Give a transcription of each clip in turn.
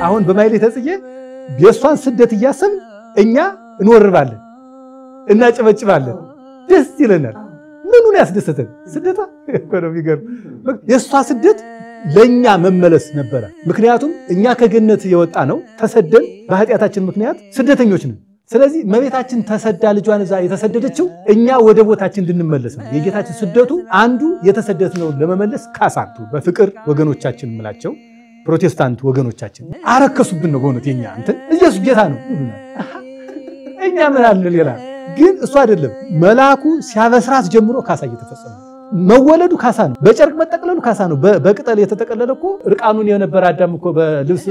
አሁን በማይሌተ ጽጌ የሷን ስደት እያሰብን እኛ እንወርባለን እና ጨበጭባለን ደስ ይለናል ምኑን ያስደሰተን ስደታ ኢኮኖሚ ገር የሷ ስደት ለኛ መመለስ ነበር ምክንያቱም እኛ ከገነት የወጣ ነው ተሰደን በኃጢያታችን ምክንያት ስደተኞች ነን ስለዚህ መቤታችን ተሰዳ ልጇን እዛ የተሰደደችው እኛ ወደ ቦታችን እንድንመለስ ነው የጌታችን ስደቱ አንዱ የተሰደትነው ለመመለስ ካሳቱ በፍቅር ወገኖቻችን ምላቸው ፕሮቴስታንት ወገኖቻችን አረከሱብን ነው በእውነት የኛ እንትን ኢየሱስ ጌታ ነው እኛ ምን አለ ሌላ ግን እሱ አይደለም መላኩ ሲያበስራት ጀምሮ ካሳ እየተፈጸመ መወለዱ ካሳ ነው በጨርቅ መጠቅለሉ ካሳ ነው በቅጠል የተጠቀለለኮ ርቃኑን የነበረ አዳም እኮ በልብስ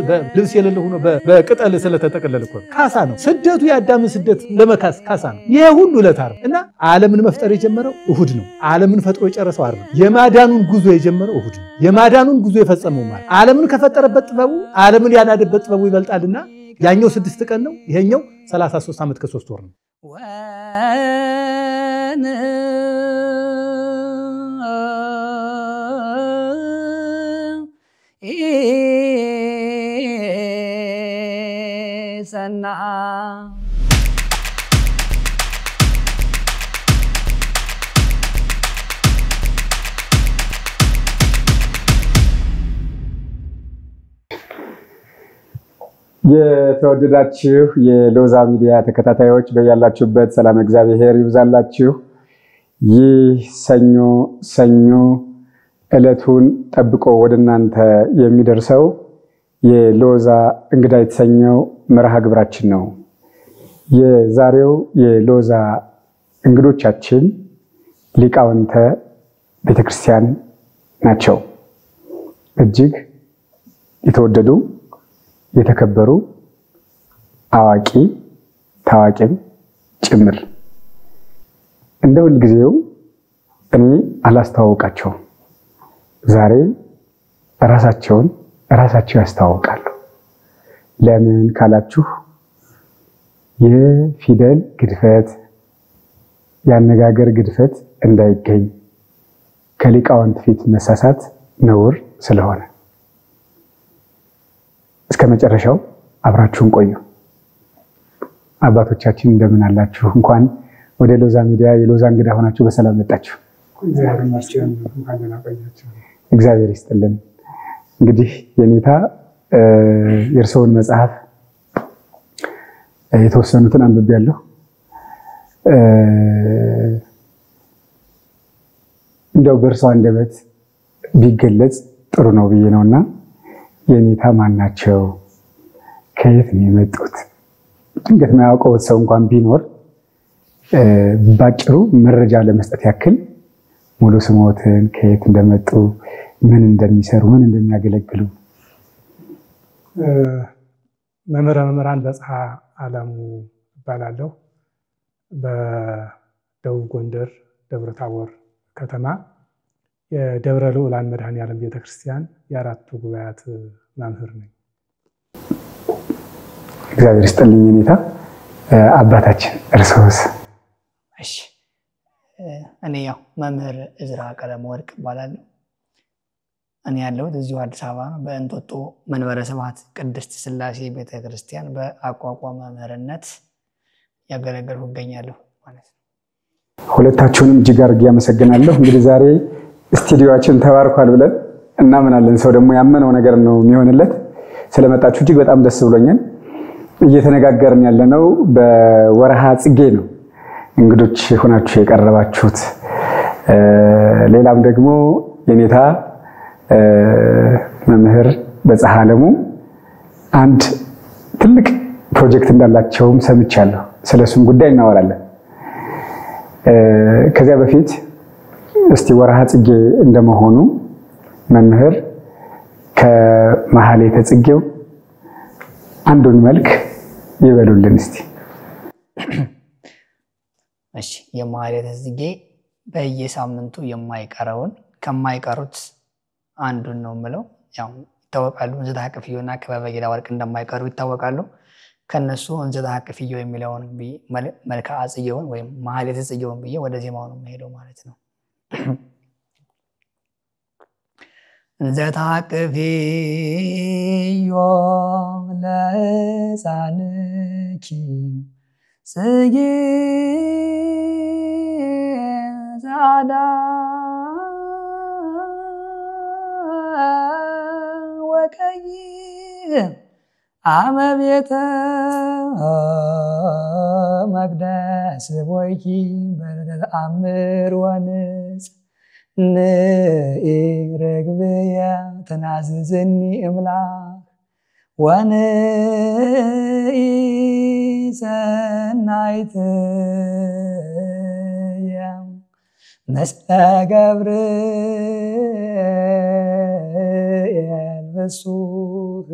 የሌለ ሆኖ በቅጠል ስለተጠቀለለኮ ካሳ ነው ስደቱ የአዳም ስደት ለመካስ ካሳ ነው ይሄ ሁሉ ለታር እና ዓለምን መፍጠር የጀመረው እሁድ ነው ዓለምን ፈጥሮ የጨረሰው ዓርብ የማዳኑን ጉዞ የጀመረው እሁድ ነው የማዳኑን ጉዞ የፈጸመው ማለት ዓለምን ከፈጠረበት ጥበቡ ዓለምን ያናደበት ጥበቡ ይበልጣልና ያኛው 6 ቀን ነው ይሄኛው 33 ዓመት ከ3 ወር ነው ሰና የተወደዳችሁ የሎዛ ሚዲያ ተከታታዮች በያላችሁበት ሰላም እግዚአብሔር ይብዛላችሁ ይህ ሰኞ ዕለቱን ጠብቆ ወደናንተ የሚደርሰው የሎዛ እንግዳ የተሰኘው መርሃ ግብራችን ነው የዛሬው የሎዛ እንግዶቻችን ሊቃውንተ ቤተክርስቲያን ናቸው እጅግ የተወደዱ የተከበሩ አዋቂ ታዋቂም ጭምር እንደ ሁሉ ጊዜው እኔ አላስተዋውቃቸው ዛሬ ራሳቸው ያስተዋውቃሉ ለምን ካላችሁ የፊደል ግድፈት ያነጋገር ግድፈት እንዳይገኝ ከሊቃውንት ፊት መሳሳት ነውር ስለሆነ እስከ መጨረሻው አብራችሁን ቆዩ አባቶቻችን እንደምን አላችሁ እንኳን ወደ ሎዛ ሚዲያ የሎዛ እንግዳ ሆናችሁ በሰላም መጣችሁ እግዚአብሔር ይስጥልን እንግዲህ የኔታ የርሶውን መጽሐፍ የተወሰኑትን አንብቤያለሁ እንደው በርሶ አንደበት ቢገለጽ ጥሩ ነው ብዬ ነውና የኔታ ማን ናቸው ከየት ነው የመጡት ድንገት ማያውቀው ሰው እንኳን ቢኖር ባጭሩ መረጃ ለመስጠት ያክል ሙሉ ስሞትን ከየት እንደመጡ ምን እንደሚሰሩ ምን እንደሚያገለግሉ መምህራን በጽሐ ዓለሙ ይባላለሁ በደቡብ ጎንደር ደብረ ታቦር ከተማ የደብረ ልዑላን መድኃኔዓለም ቤተክርስቲያን የአራቱ ጉባኤያት መምህር ነኝ እግዚአብሔር ይስጥልኝ ኔታ አባታችን እርሶስ እሺ እኔ ያው መምህር እዝራ ቀለም ወርቅ ይባላል እኔ ያለሁት እዚሁ አዲስ አበባ ነው በእንጦጦ መንበረ ስብሐት ቅድስት ሥላሴ ቤተክርስቲያን በአቋቋም መምህርነት ያገለግላለሁ እገኛለሁ ማለት ነው ሁለታችሁንም እጅግ አድርጌ አመሰግናለሁ እንግዲህ ዛሬ ስቱዲዮአችን ተባርኳል ብለን እናምናለን ሰው ደግሞ ያመነው ነገር ነው የሚሆንለት ስለመጣችሁ እጅግ በጣም ደስ ብሎኛል እየተነጋገርን ያለነው በወርሃ ጽጌ ነው እንግዶች ሆናችሁ የቀረባችሁት ሌላም ደግሞ የኔታ መምህር በጽሐ ዓለሙ አንድ ትልቅ ፕሮጀክት እንዳላቸውም ሰምቻለሁ ስለሱም ጉዳይ እናወራለን ከዚያ በፊት እስቲ ወርሃ ጽጌ እንደመሆኑ መምህር ከመሐሌተ ጽጌው አንዱን መልክ ይበሉልን እስቲ እሺ የመሐሌተ ጽጌ በየሳምንቱ የማይቀረውን ከማይቀሩት አንዱን ነው ምለው ያው ይታወቃሉ እንዘታ ሐቅፍዮና ከበበጌላ ወርቅ እንደማይቀሩ ይታወቃሉ ከነሱ እንዘታ ሐቅፍዮ የሚለውን መልክዓ ጽጌውን ወይም መሐሌተ ጽጌውን ብዬ ወደ ዜማው ነው የምሄደው ማለት ነው ዘታቅፊዮ ለሕፃንኪ ጽጌ ጻዕዳ ወቀይ አመ ቤተ መቅደስ ቦይኪ በተአምር ወንጽ ንኢ ርግብየ ተናዝዝኒ እምላክ ወንኢ ሰናይትየ ምስለ ገብርኤል ፍሱህ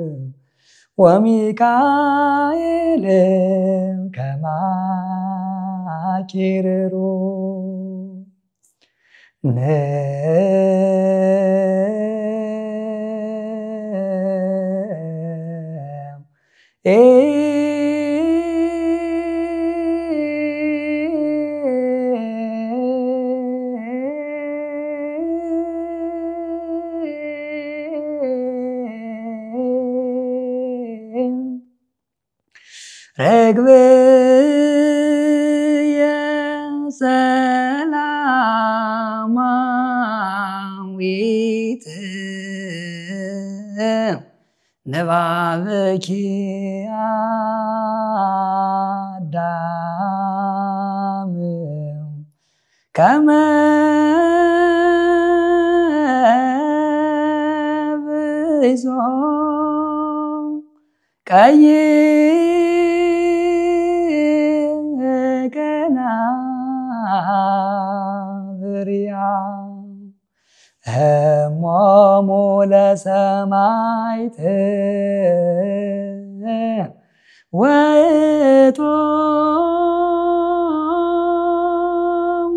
ወሚካኤል ከማኪርሩ ርግብየ ሰላማዊት ንባብኪ አዳም ከመ ብዞ ቀይ ቀናብርያ እሞሙ ለሰማዕት ወእቶሙ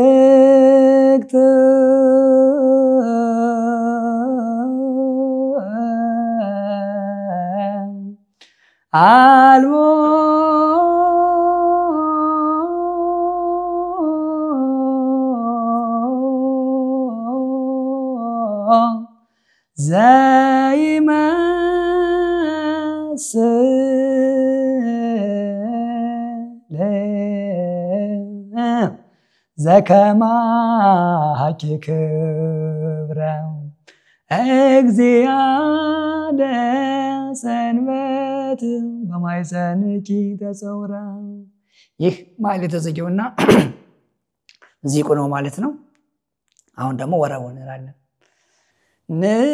ለመላእክት አልቦ ዘይመስል ዘከማኪ ክብረ እግዚአደ ሰንበት በማይሰንኪ ተሰውራ። ይህ ማኅሌተ ጽጌውና ዚቁ ነው ማለት ነው። አሁን ደግሞ ወረቡ እንላለን። ንኢ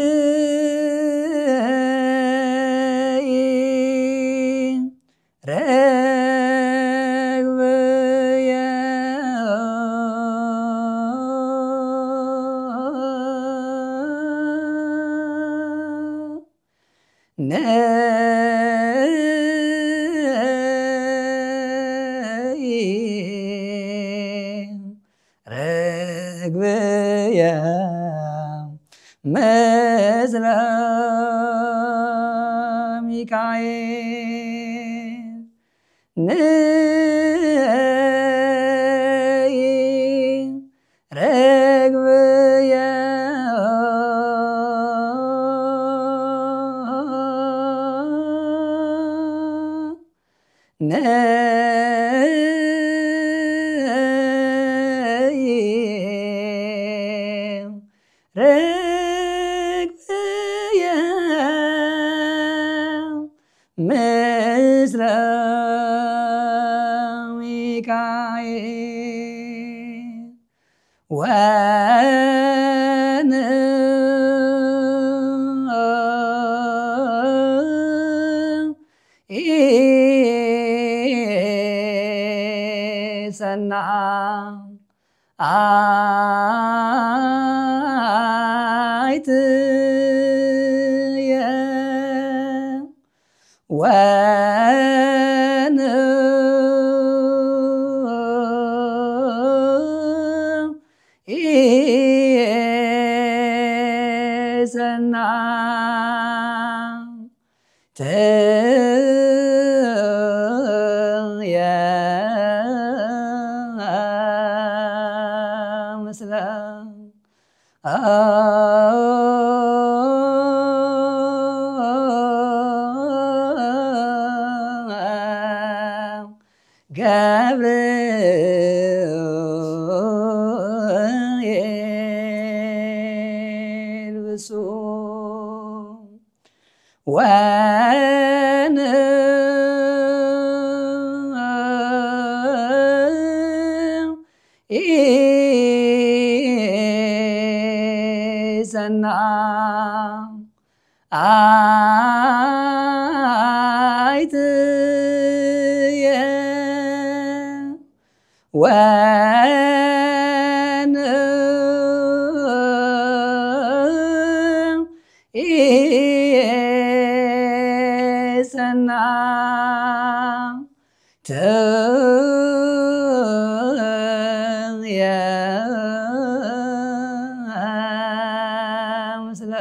ርግብየ ርግብየ ምስለ ሚካኤል ንኢ ርግብየ ርግብየ ምስለ ሚካኤል ሰናይትየ ምስለ ገብርኤል ብፁዕ ሰናይትየ ምስለ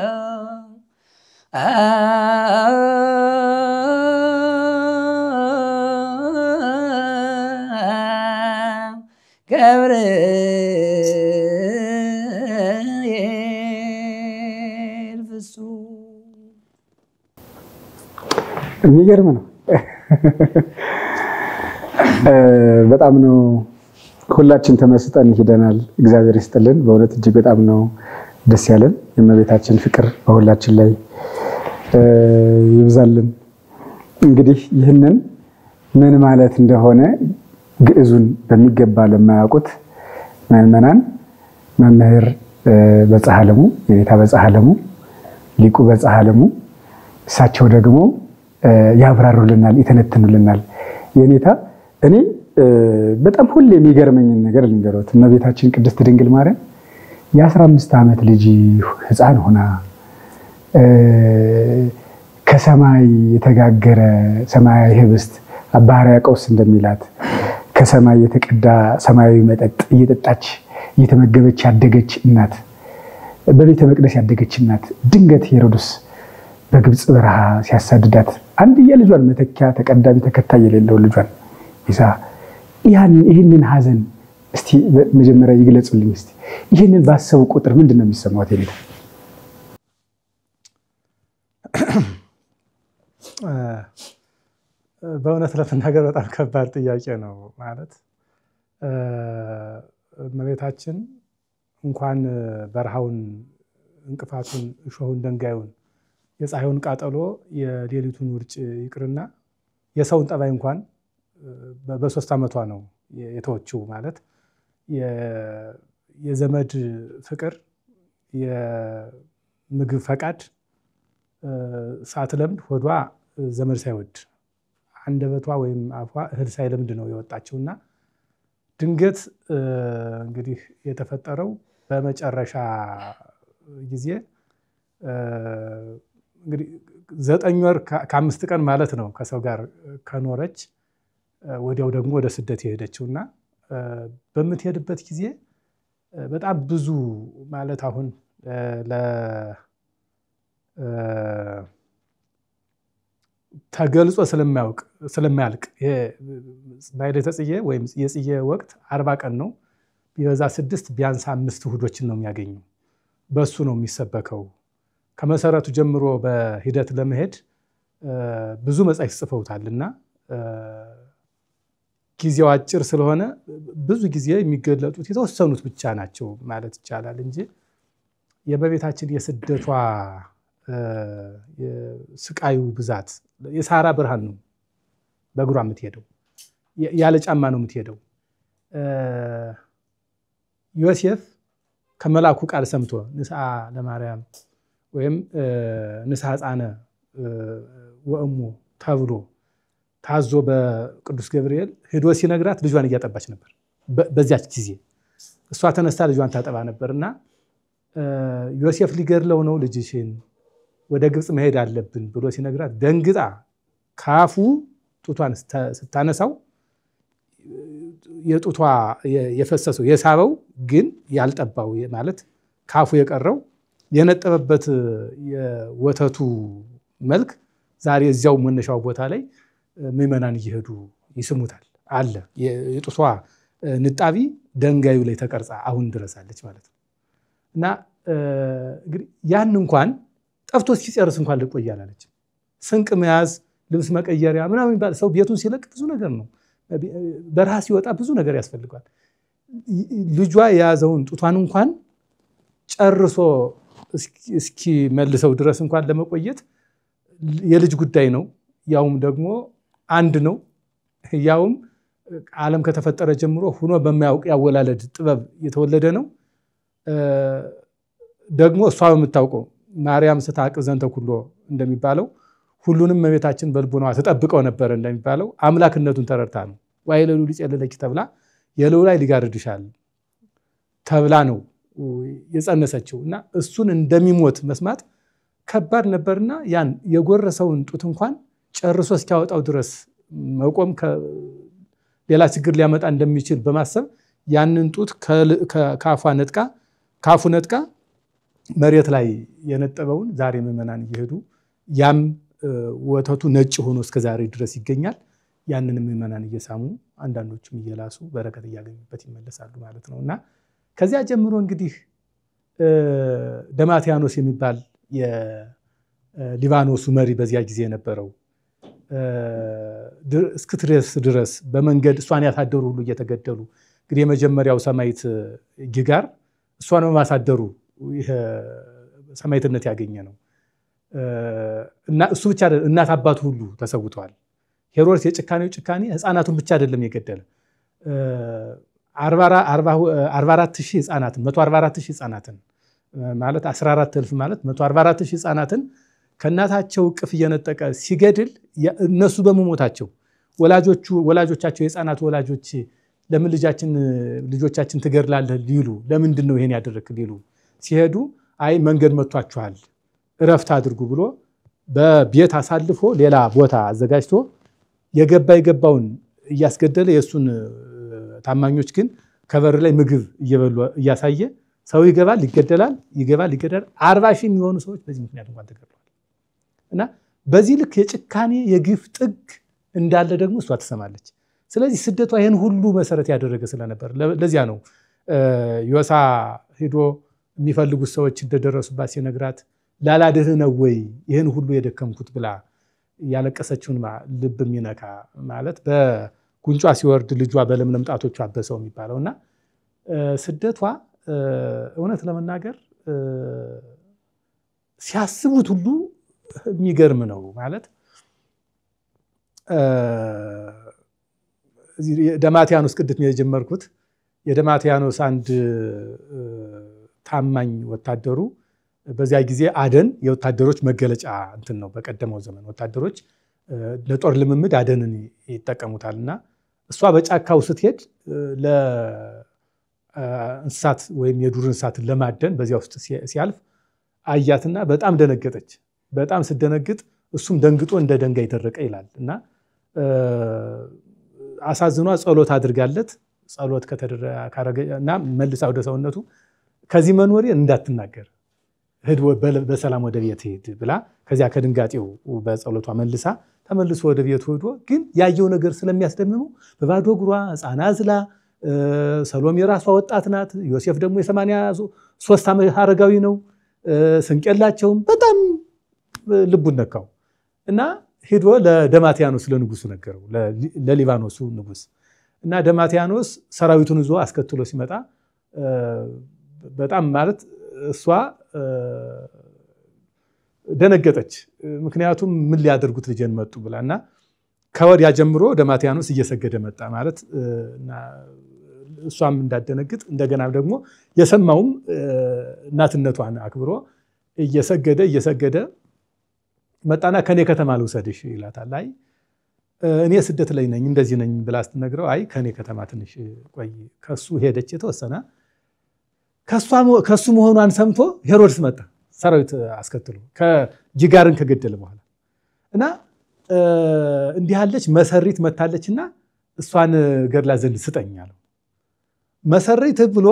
ገብርኤል ፍጹም። የሚገርም ነው። በጣም ነው ሁላችን ተመስጠን ሄደናል። እግዚአብሔር ይስጥልን። በእውነት እጅግ በጣም ነው ደስ ያለን። የእመቤታችን ፍቅር በሁላችን ላይ ይብዛልን። እንግዲህ ይህንን ምን ማለት እንደሆነ ግዕዙን በሚገባ ለማያውቁት ምዕመናን መምህር በፀሐለሙ የኔታ በፀሐለሙ ሊቁ በፀሐለሙ እሳቸው ደግሞ ያብራሩልናል፣ ይተነትኑልናል። የኔታ እኔ በጣም ሁሌ የሚገርመኝን ነገር ልንገሮት። እመቤታችን ቅድስት ድንግል ማርያም የ15 ዓመት ልጅ ሕፃን ሆና ከሰማይ የተጋገረ ሰማያዊ ህብስት አባ ሕርያቆስ እንደሚላት ከሰማይ የተቀዳ ሰማያዊ መጠጥ እየጠጣች እየተመገበች ያደገች እናት፣ በቤተ መቅደስ ያደገች እናት ድንገት ሄሮድስ በግብፅ በረሃ ሲያሳድዳት አንድያ ልጇን መተኪያ ተቀዳሚ ተከታይ የሌለው ልጇን ይዛ ይህንን ሐዘን እስቲ መጀመሪያ ይግለጹልኝ። እስቲ ይህንን ባሰቡ ቁጥር ምንድነው የሚሰማዎት? የኔታ በእውነት ለመናገር በጣም ከባድ ጥያቄ ነው። ማለት እመቤታችን እንኳን በረሃውን እንቅፋቱን እሾሁን ደንጋዩን የፀሐዩን ቃጠሎ የሌሊቱን ውርጭ ይቅርና የሰውን ጠባይ እንኳን በ3 ዓመቷ ነው የተወችው። ማለት የዘመድ ፍቅር የምግብ ፈቃድ ሳትለምድ ሆዷ ዘመድ ሳይወድ አንደበቷ ወይም አፏ እህል ሳይለምድ ነው የወጣችውና ድንገት እንግዲህ የተፈጠረው በመጨረሻ ጊዜ እንግዲህ 9 ወር ከ5 ቀን ማለት ነው ከሰው ጋር ከኖረች ወዲያው ደግሞ ወደ ስደት የሄደችውና በምትሄድበት ጊዜ በጣም ብዙ ማለት አሁን ተገልጾ ስለማያልቅ ይሄ ማይሌተ ጽጌ ወይም የጽጌ ወቅት 40 ቀን ነው። ቢበዛ 6 ቢያንስ 5 እሁዶችን ነው የሚያገኘው። በሱ ነው የሚሰበከው። ከመሰረቱ ጀምሮ በሂደት ለመሄድ ብዙ መጻሕፍት ጽፈውታልና ጊዜው አጭር ስለሆነ ብዙ ጊዜ የሚገለጡት የተወሰኑት ብቻ ናቸው ማለት ይቻላል እንጂ የእመቤታችን የስደቷ ስቃዩ ብዛት የሳራ ብርሃን ነው። በእግሯ የምትሄደው ያለ ጫማ ነው የምትሄደው። ዮሴፍ ከመላኩ ቃል ሰምቶ ንስሐ ለማርያም ወይም ንስሐ ሕፃነ ወእሙ ተብሎ ታዞ በቅዱስ ገብርኤል ሄዶ ሲነግራት ልጇን እያጠባች ነበር። በዚያች ጊዜ እሷ ተነስታ ልጇን ታጠባ ነበርና ዮሴፍ ሊገድለው ነው ልጅሽን ወደ ግብፅ መሄድ አለብን ብሎ ሲነግራት ደንግጣ ካፉ ጡቷን ስታነሳው የጡቷ የፈሰሰው የሳበው ግን ያልጠባው ማለት ካፉ የቀረው የነጠበበት የወተቱ መልክ ዛሬ እዚያው መነሻው ቦታ ላይ ምዕመናን እየሄዱ ይስሙታል አለ። የጡቷ ንጣቢ ደንጋዩ ላይ ተቀርጻ አሁን ድረሳለች ማለት ነው። እና እንግዲህ ያን እንኳን ጠፍቶ ሲጨርስ እንኳን ልቆይ አላለች። ስንቅ መያዝ፣ ልብስ መቀየሪያ ምናምን ይባል ሰው ቤቱን ሲለቅ ብዙ ነገር ነው። በረሃ ሲወጣ ብዙ ነገር ያስፈልጋል። ልጇ የያዘውን ጡቷን እንኳን ጨርሶ እስኪ መልሰው ድረስ እንኳን ለመቆየት የልጅ ጉዳይ ነው። ያውም ደግሞ አንድ ነው። ያውም ዓለም ከተፈጠረ ጀምሮ ሆኖ በማያውቅ ያወላለድ ጥበብ የተወለደ ነው። ደግሞ እሷ በምታውቀው ማርያም ስታቅ ዘንተ ኩሎ እንደሚባለው ሁሉንም እመቤታችን በልቦናዋ ተጠብቀው ነበር እንደሚባለው አምላክነቱን ተረድታ ነው። ዋይለሉ ሊጸልለኪ ተብላ የለው ላይ ሊጋርድሻል ተብላ ነው የጸነሰችው። እና እሱን እንደሚሞት መስማት ከባድ ነበርና ያን የጎረሰውን ጡት እንኳን ጨርሶ እስኪያወጣው ድረስ መቆም ሌላ ችግር ሊያመጣ እንደሚችል በማሰብ ያንን ጡት ካፉ ነጥቃ መሬት ላይ የነጠበውን ዛሬ ምዕመናን እየሄዱ ያም ወተቱ ነጭ ሆኖ እስከ ዛሬ ድረስ ይገኛል። ያንን ምዕመናን እየሳሙ አንዳንዶችም እየላሱ በረከት እያገኙበት ይመለሳሉ ማለት ነውና ከዚያ ጀምሮ እንግዲህ ደማትያኖስ የሚባል የሊባኖሱ መሪ በዚያ ጊዜ የነበረው እስክትድረስ ድረስ በመንገድ እሷን ያሳደሩ ሁሉ እየተገደሉ እንግዲህ የመጀመሪያው ሰማዕት ጊጋር እሷን በማሳደሩ ሰማዕትነት ያገኘ ነው። እና እሱ ብቻ እናት አባቱ ሁሉ ተሰውተዋል። ሄሮድስ የጭካኔው ጭካኔ ህፃናቱን ብቻ አይደለም የገደለ 44000 ህፃናትን 144000 ህፃናትን ማለት 14000 ማለት 144000 ህፃናትን ከእናታቸው እቅፍ እየነጠቀ ሲገድል እነሱ በመሞታቸው ወላጆቻቸው የህፃናት ወላጆች ለምን ልጆቻችን ትገድላለህ ሊሉ ለምንድን ነው ይሄን ያደረክ ሊሉ ሲሄዱ አይ መንገድ መጥቷቸዋል እረፍት አድርጉ ብሎ በቤት አሳልፎ ሌላ ቦታ አዘጋጅቶ የገባውን እያስገደለ የሱን ታማኞች ግን ከበር ላይ ምግብ እየበሉ እያሳየ ሰው ይገባል ይገደላል 40,000 የሚሆኑ ሰዎች በዚህ ምክንያት እንኳን ተገድለዋል። እና በዚህ ልክ የጭካኔ የግፍ ጥግ እንዳለ ደግሞ እሷ ትሰማለች። ስለዚህ ስደቷ ይሄን ሁሉ መሰረት ያደረገ ስለነበር ለዚያ ነው ዮሳ ሄዶ የሚፈልጉት ሰዎች እንደደረሱባት ሲነግራት ላላድህ ነው ወይ ይሄን ሁሉ የደከምኩት ብላ ያለቀሰችውን ልብ የሚነካ ማለት በጉንጯ ሲወርድ ልጇ በለምለም ጣቶቿ አበሰው የሚባለውና ስደቷ እውነት ለመናገር ሲያስቡት ሁሉ የሚገርም ነው። ማለት ደማትያኖስ ቅድም የጀመርኩት የደማትያኖስ አንድ ታማኝ ወታደሩ በዚያ ጊዜ አደን የወታደሮች መገለጫ እንትን ነው። በቀደመው ዘመን ወታደሮች ለጦር ልምምድ አደንን ይጠቀሙታልና እሷ በጫካው ስትሄድ ለእንስሳት ወይም የዱር እንስሳትን ለማደን በዚያ ውስጥ ሲያልፍ አያትና በጣም ደነገጠች። በጣም ስደነግጥ እሱም ደንግጦ እንደ ደንጋይ ደረቀ ይላል። እና አሳዝኗ ጸሎት አድርጋለት ጸሎት ከተደረገና መልሳ ወደ ሰውነቱ ከዚህ መኖሬ እንዳትናገር ሄድ በሰላም ወደ ቤት ሄድ ብላ ከዚያ ከድንጋጤው በጸሎቷ መልሳ ተመልሶ ወደ ቤት ሄዶ ግን ያየው ነገር ስለሚያስደምመው በባዶ እግሯ ሕፃን አዝላ ሰሎሜ የራሷ ወጣት ናት። ዮሴፍ ደግሞ የ83 ዓመት አረጋዊ ነው። ስንቅ የላቸውም። በጣም ልቡን ነካው እና ሄዶ ለደማትያኖስ ለንጉሱ ነገረው ለሊባኖሱ ንጉስ። እና ደማትያኖስ ሰራዊቱን ይዞ አስከትሎ ሲመጣ በጣም ማለት እሷ ደነገጠች። ምክንያቱም ምን ሊያደርጉት ልጅን መጡ ብላና ከወዲያ ጀምሮ ደማትያኖስ እየሰገደ መጣ ማለት እና እሷም እንዳደነግጥ እንደገና ደግሞ የሰማውም እናትነቷን አክብሮ እየሰገደ መጣና ከኔ ከተማ ልውሰድሽ ይላታል። አይ እኔ ስደት ላይ ነኝ እንደዚህ ነኝ ብላ ስትነግረው አይ ከኔ ከተማ ትንሽ ቆይ ከሱ ሄደች የተወሰነ ከሱ መሆኗን ሰምቶ ሄሮድስ መጣ ሰራዊት አስከትሎ ከጂጋርን ከገደለ በኋላ እና እንዲህ ያለች መሰሪት መታለችና እሷን ገድላ ዘንድ ስጠኝ አለው። መሰሪት ብሎ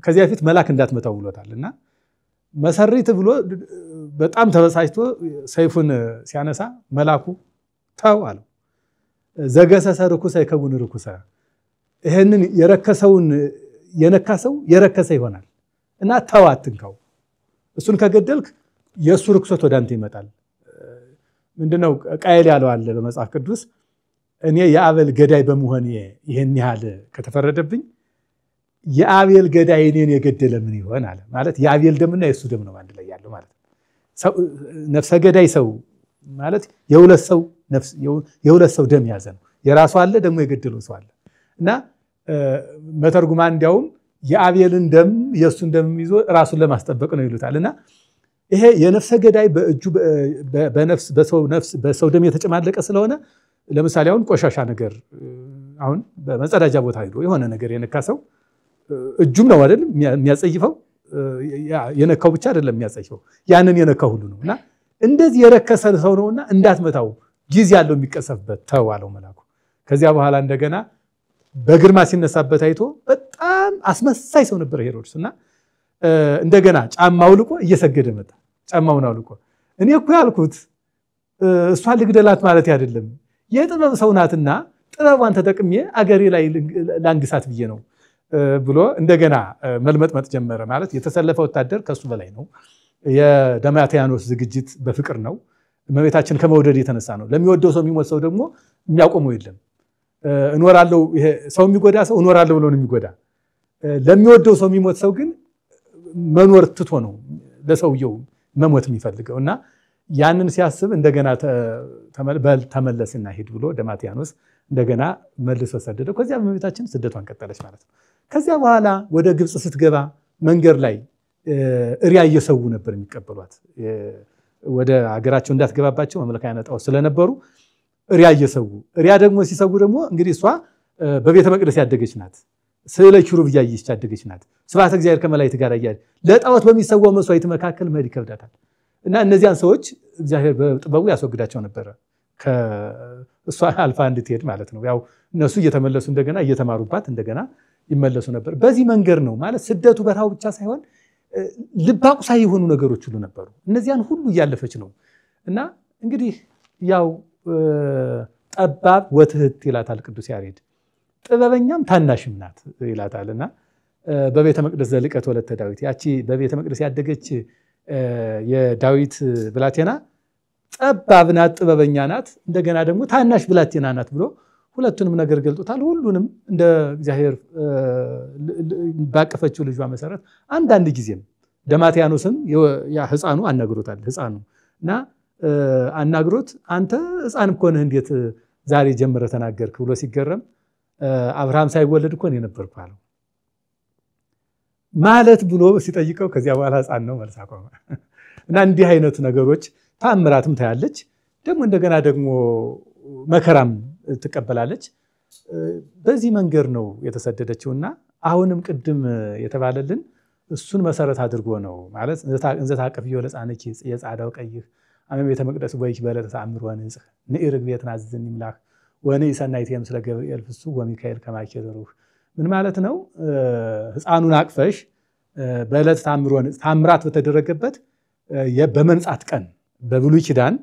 ከዚያ በፊት መልአክ እንዳትመታው ብሎታልና መሰሪት ብሎ በጣም ተበሳጭቶ ሰይፉን ሲያነሳ መላኩ ተው አለው። ዘገሰሰ ርኩሰ ይከውን ርኩሰ ይሄንን የረከሰውን የነካሰው የረከሰ ይሆናል እና ተው አትንካው እሱን ከገደልክ የሱ ርኩሰት ወደ አንተ ይመጣል። ምንድነው ቃየል ያለው አለ በመጽሐፍ ቅዱስ እኔ የአቤል ገዳይ በመሆን ይሄን ያህል ከተፈረደብኝ የአቤል ገዳይ እኔን የገደለ ምን ይሆን አለ። ማለት የአቤል ደምና የሱ ደም ነው አንድ ላይ ያለው ማለት ሰው ነፍሰ ገዳይ ሰው ማለት የሁለት ሰው ደም ያዘ ነው። የራሱ አለ ደግሞ የገደለው ሰው አለ እና መተርጉማን እንዲያውም የአቤልን ደም የሱን ደም ይዞ ራሱን ለማስጠበቅ ነው ይሉታልና ይሄ የነፍሰ ገዳይ በእጁ በነፍስ በሰው ደም የተጨማለቀ ስለሆነ ለምሳሌ አሁን ቆሻሻ ነገር አሁን በመጸዳጃ ቦታ ሄዶ የሆነ ነገር የነካሰው እጁም ነው አይደል የሚያጸይፈው የነካው ብቻ አይደለም የሚያጸይፈው ያንን የነካው ሁሉ ነውና እንደዚህ የረከሰ ሰው ነውና እንዳትመታው ጊዜ ያለው የሚቀሰፍበት ተዋለው መላኩ። ከዚያ በኋላ እንደገና በግርማ ሲነሳበት አይቶ በጣም አስመሳይ ሰው ነበር ሄሮድስና እንደገና ጫማው ልቆ እየሰገደ መጣ። ጫማውን አውልቆ እኔ እኮ ያልኩት እሷ ልግደላት ማለት አይደለም የጥበብ ሰው ናትና ጥበቧን ተጠቅሜ አገሬ ላይ ላንግሳት ብዬ ነው ብሎ እንደገና መልመጥመጥ ጀመረ። ማለት የተሰለፈ ወታደር ከሱ በላይ ነው። የደማቴያኖስ ዝግጅት በፍቅር ነው። እመቤታችን ከመውደድ የተነሳ ነው። ለሚወደው ሰው የሚሞት ሰው ደግሞ የሚያቆመው የለም። እኖራለሁ ይሄ ሰው የሚጎዳ ሰው እኖራለሁ ብሎ ነው የሚጎዳ። ለሚወደው ሰው የሚሞት ሰው ግን መኖር ትቶ ነው ለሰውየው መሞት የሚፈልገውና ያንን ሲያስብ እንደገና ተመለስና ሄድ ብሎ ደማቴያኖስ እንደገና መልሶ ሰደደ። ከዚያ እመቤታችን ስደቷን ቀጠለች ማለት ነው። ከዚያ በኋላ ወደ ግብጽ ስትገባ መንገድ ላይ እሪያ እየሰው ነበር የሚቀበሏት። ወደ ሀገራቸው እንዳትገባባቸው መመለካያ ጣዖት ስለነበሩ እሪያ እየሰው እሪያ ደግሞ ሲሰው ደግሞ እንግዲህ እሷ በቤተ መቅደስ ያደገች ናት። ስለ ኪሩብ ያየች ያደገች ናት። ስብሐተ እግዚአብሔር ከመላእክት ጋር ያያል። ለጣዖት በሚሰዋው መስዋዕት መካከል መሄድ ይከብዳታል እና እነዚያን ሰዎች እግዚአብሔር በጥበቡ ያስወግዳቸው ነበር ከእሷ አልፋ እንድትሄድ ማለት ነው። ያው እነሱ እየተመለሱ እንደገና እየተማሩባት እንደገና ይመለሱ ነበር። በዚህ መንገድ ነው ማለት ስደቱ በረሃው ብቻ ሳይሆን ልባቁሳይ የሆኑ ነገሮች ሁሉ ነበሩ። እነዚያን ሁሉ እያለፈች ነው እና እንግዲህ ያው ጠባብ ወትህት ይላታል ቅዱስ ያሬድ። ጥበበኛም ታናሽም ናት ይላታልና በቤተ መቅደስ ዘልቀት ወለተ ዳዊት ያቺ በቤተ መቅደስ ያደገች የዳዊት ብላቴና ጠባብ ናት፣ ጥበበኛ ናት፣ እንደገና ደግሞ ታናሽ ብላቴና ናት ብሎ ሁለቱንም ነገር ገልጦታል። ሁሉንም እንደ እግዚአብሔር ባቀፈችው ልጇ መሰረት አንዳንድ ጊዜም ደማቴያኖስም ያ ህፃኑ አናግሮታል። ህፃኑ እና አናግሮት አንተ ህፃን እኮ ነህ እንዴት ዛሬ ጀምረ ተናገርክ ብሎ ሲገረም አብርሃም ሳይወለድ እኮ ነው ነበርኩ አለው ማለት ብሎ ሲጠይቀው ከዚያ በኋላ ህፃን ነው መልስ አቆመ። እና እንዲህ አይነት ነገሮች ታምራትም ታያለች። ደግሞ እንደገና ደግሞ መከራም ትቀበላለች። በዚህ መንገድ ነው የተሰደደችውና አሁንም ቅድም የተባለልን እሱን መሰረት አድርጎ ነው ማለት እንዘ ታቀፍዮ ለጻነኪ የጻዳው ቀይህ አመ ቤተ መቅደስ ወይክ በለተ ተአምር ወንጽህ ንኢርግ ቤትና ዝን ይምላክ ወንይ ሰናይቴም ስለ ገብርኤል ፍሱ ወሚካኤል ከማይከደሩህ ምን ማለት ነው? ህፃኑን አቅፈሽ በዕለተ ተአምር ወንጽህ ታምራት በተደረገበት በመንጻት ቀን በብሉይ ኪዳን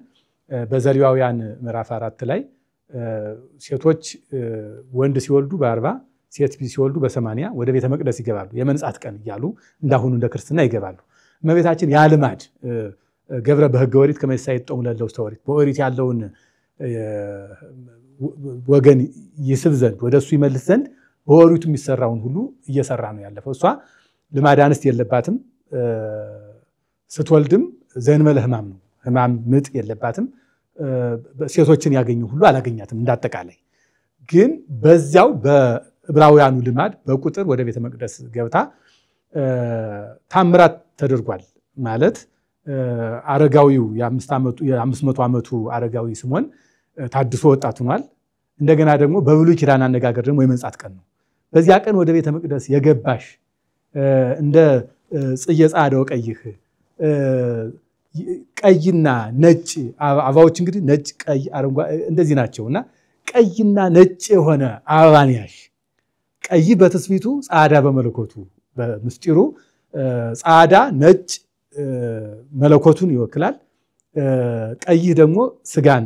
በዘሌዋውያን ምዕራፍ 4 ላይ ሴቶች ወንድ ሲወልዱ በ40 ሴት ሲወልዱ በ80 ወደ ቤተ መቅደስ ይገባሉ። የመንጻት ቀን እያሉ እንዳሁኑ እንደ ክርስትና ይገባሉ። እመቤታችን ያ ልማድ ገብረ በሕገ ኦሪት ከመሳይ ጦም ለለው ስተወሪት በኦሪት ያለውን ወገን ይስብ ዘንድ ወደሱ ይመልስ ዘንድ በኦሪቱ የሚሰራውን ሁሉ እየሰራ ነው ያለፈው። እሷ ልማድ አንስት የለባትም። ስትወልድም ዘእንበለ ሕማም ነው፣ ሕማም ምጥ የለባትም። ሴቶችን ያገኙ ሁሉ አላገኛትም። እንዳጠቃላይ ግን በዚያው በዕብራውያኑ ልማድ በቁጥር ወደ ቤተ መቅደስ ገብታ ታምራት ተደርጓል ማለት አረጋዊው የ500 ዓመቱ አረጋዊ ስምዖን ታድሶ ወጣት ሆኗል። እንደገና ደግሞ በብሉይ ኪዳን አነጋገር ደግሞ የመንጻት ቀን ነው። በዚያ ቀን ወደ ቤተ መቅደስ የገባሽ እንደ ጽጌ ጻዳው ቀይህ ቀይና ነጭ አበባዎች እንግዲህ ነጭ፣ ቀይ፣ አረንጓዴ እንደዚህ ናቸውና ቀይና ነጭ የሆነ አበባን ያሽ ቀይ በትስቢቱ ጻዳ በመለኮቱ በምስጢሩ ጻዳ ነጭ መለኮቱን ይወክላል። ቀይ ደግሞ ስጋን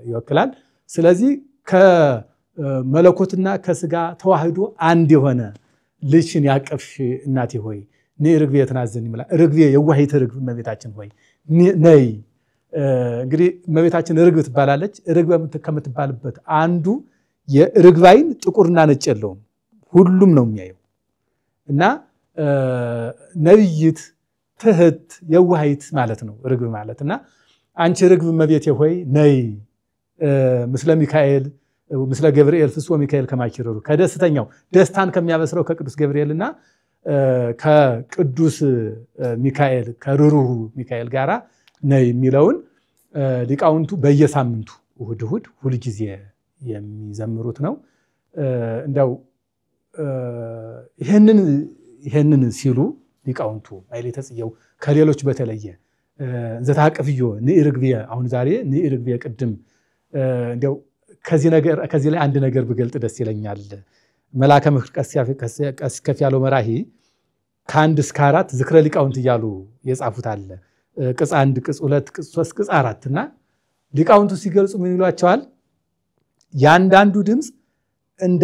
ይወክላል። ስለዚህ ከመለኮትና ከስጋ ተዋህዶ አንድ የሆነ ልጅን ያቀፍሽ እናቴ ሆይ ርግቤ የተናዘን ይምላል። ርግቤ የዋሂት ርግብ እመቤታችን ሆይ ነይ። እንግዲህ እመቤታችን ርግብ ትባላለች። ርግብ ከምትባልበት አንዱ የርግብ ዓይን ጥቁርና ነጭ የለውም፣ ሁሉም ነው የሚያየው እና ነብይት ትህት የዋሂት ማለት ነው ርግብ ማለት እና አንቺ ርግብ እመቤቴ ሆይ ነይ ምስለ ሚካኤል ምስለ ገብርኤል ፍስወ ሚካኤል ከማኪረሩ ከደስተኛው ደስታን ከሚያበስረው ከቅዱስ ገብርኤልና ከቅዱስ ሚካኤል ከሩሩህ ሚካኤል ጋራ ነይ የሚለውን ሊቃውንቱ በየሳምንቱ እሑድ እሑድ ሁልጊዜ የሚዘምሩት ነው። እንደው ይሄንን ሲሉ ሊቃውንቱ ማሕሌተ ጽጌው ከሌሎች በተለየ ዘታቅፍዮ ንርግቤ አሁን ዛሬ ንርግቤ ቅድም እንደው ከዚህ ላይ አንድ ነገር ብገልጥ ደስ ይለኛል። መላከ ምክር ቀሲስ ከፍ ያለው መራሂ ከ1 እስከ 4 ዝክረ ሊቃውንት እያሉ የጻፉት አለ። ቅጽ 1 ቅጽ 2 ቅጽ 3 ቅጽ 4 እና ሊቃውንቱ ሲገልጹ ምን ይሏቸዋል? ያንዳንዱ ድምፅ እንደ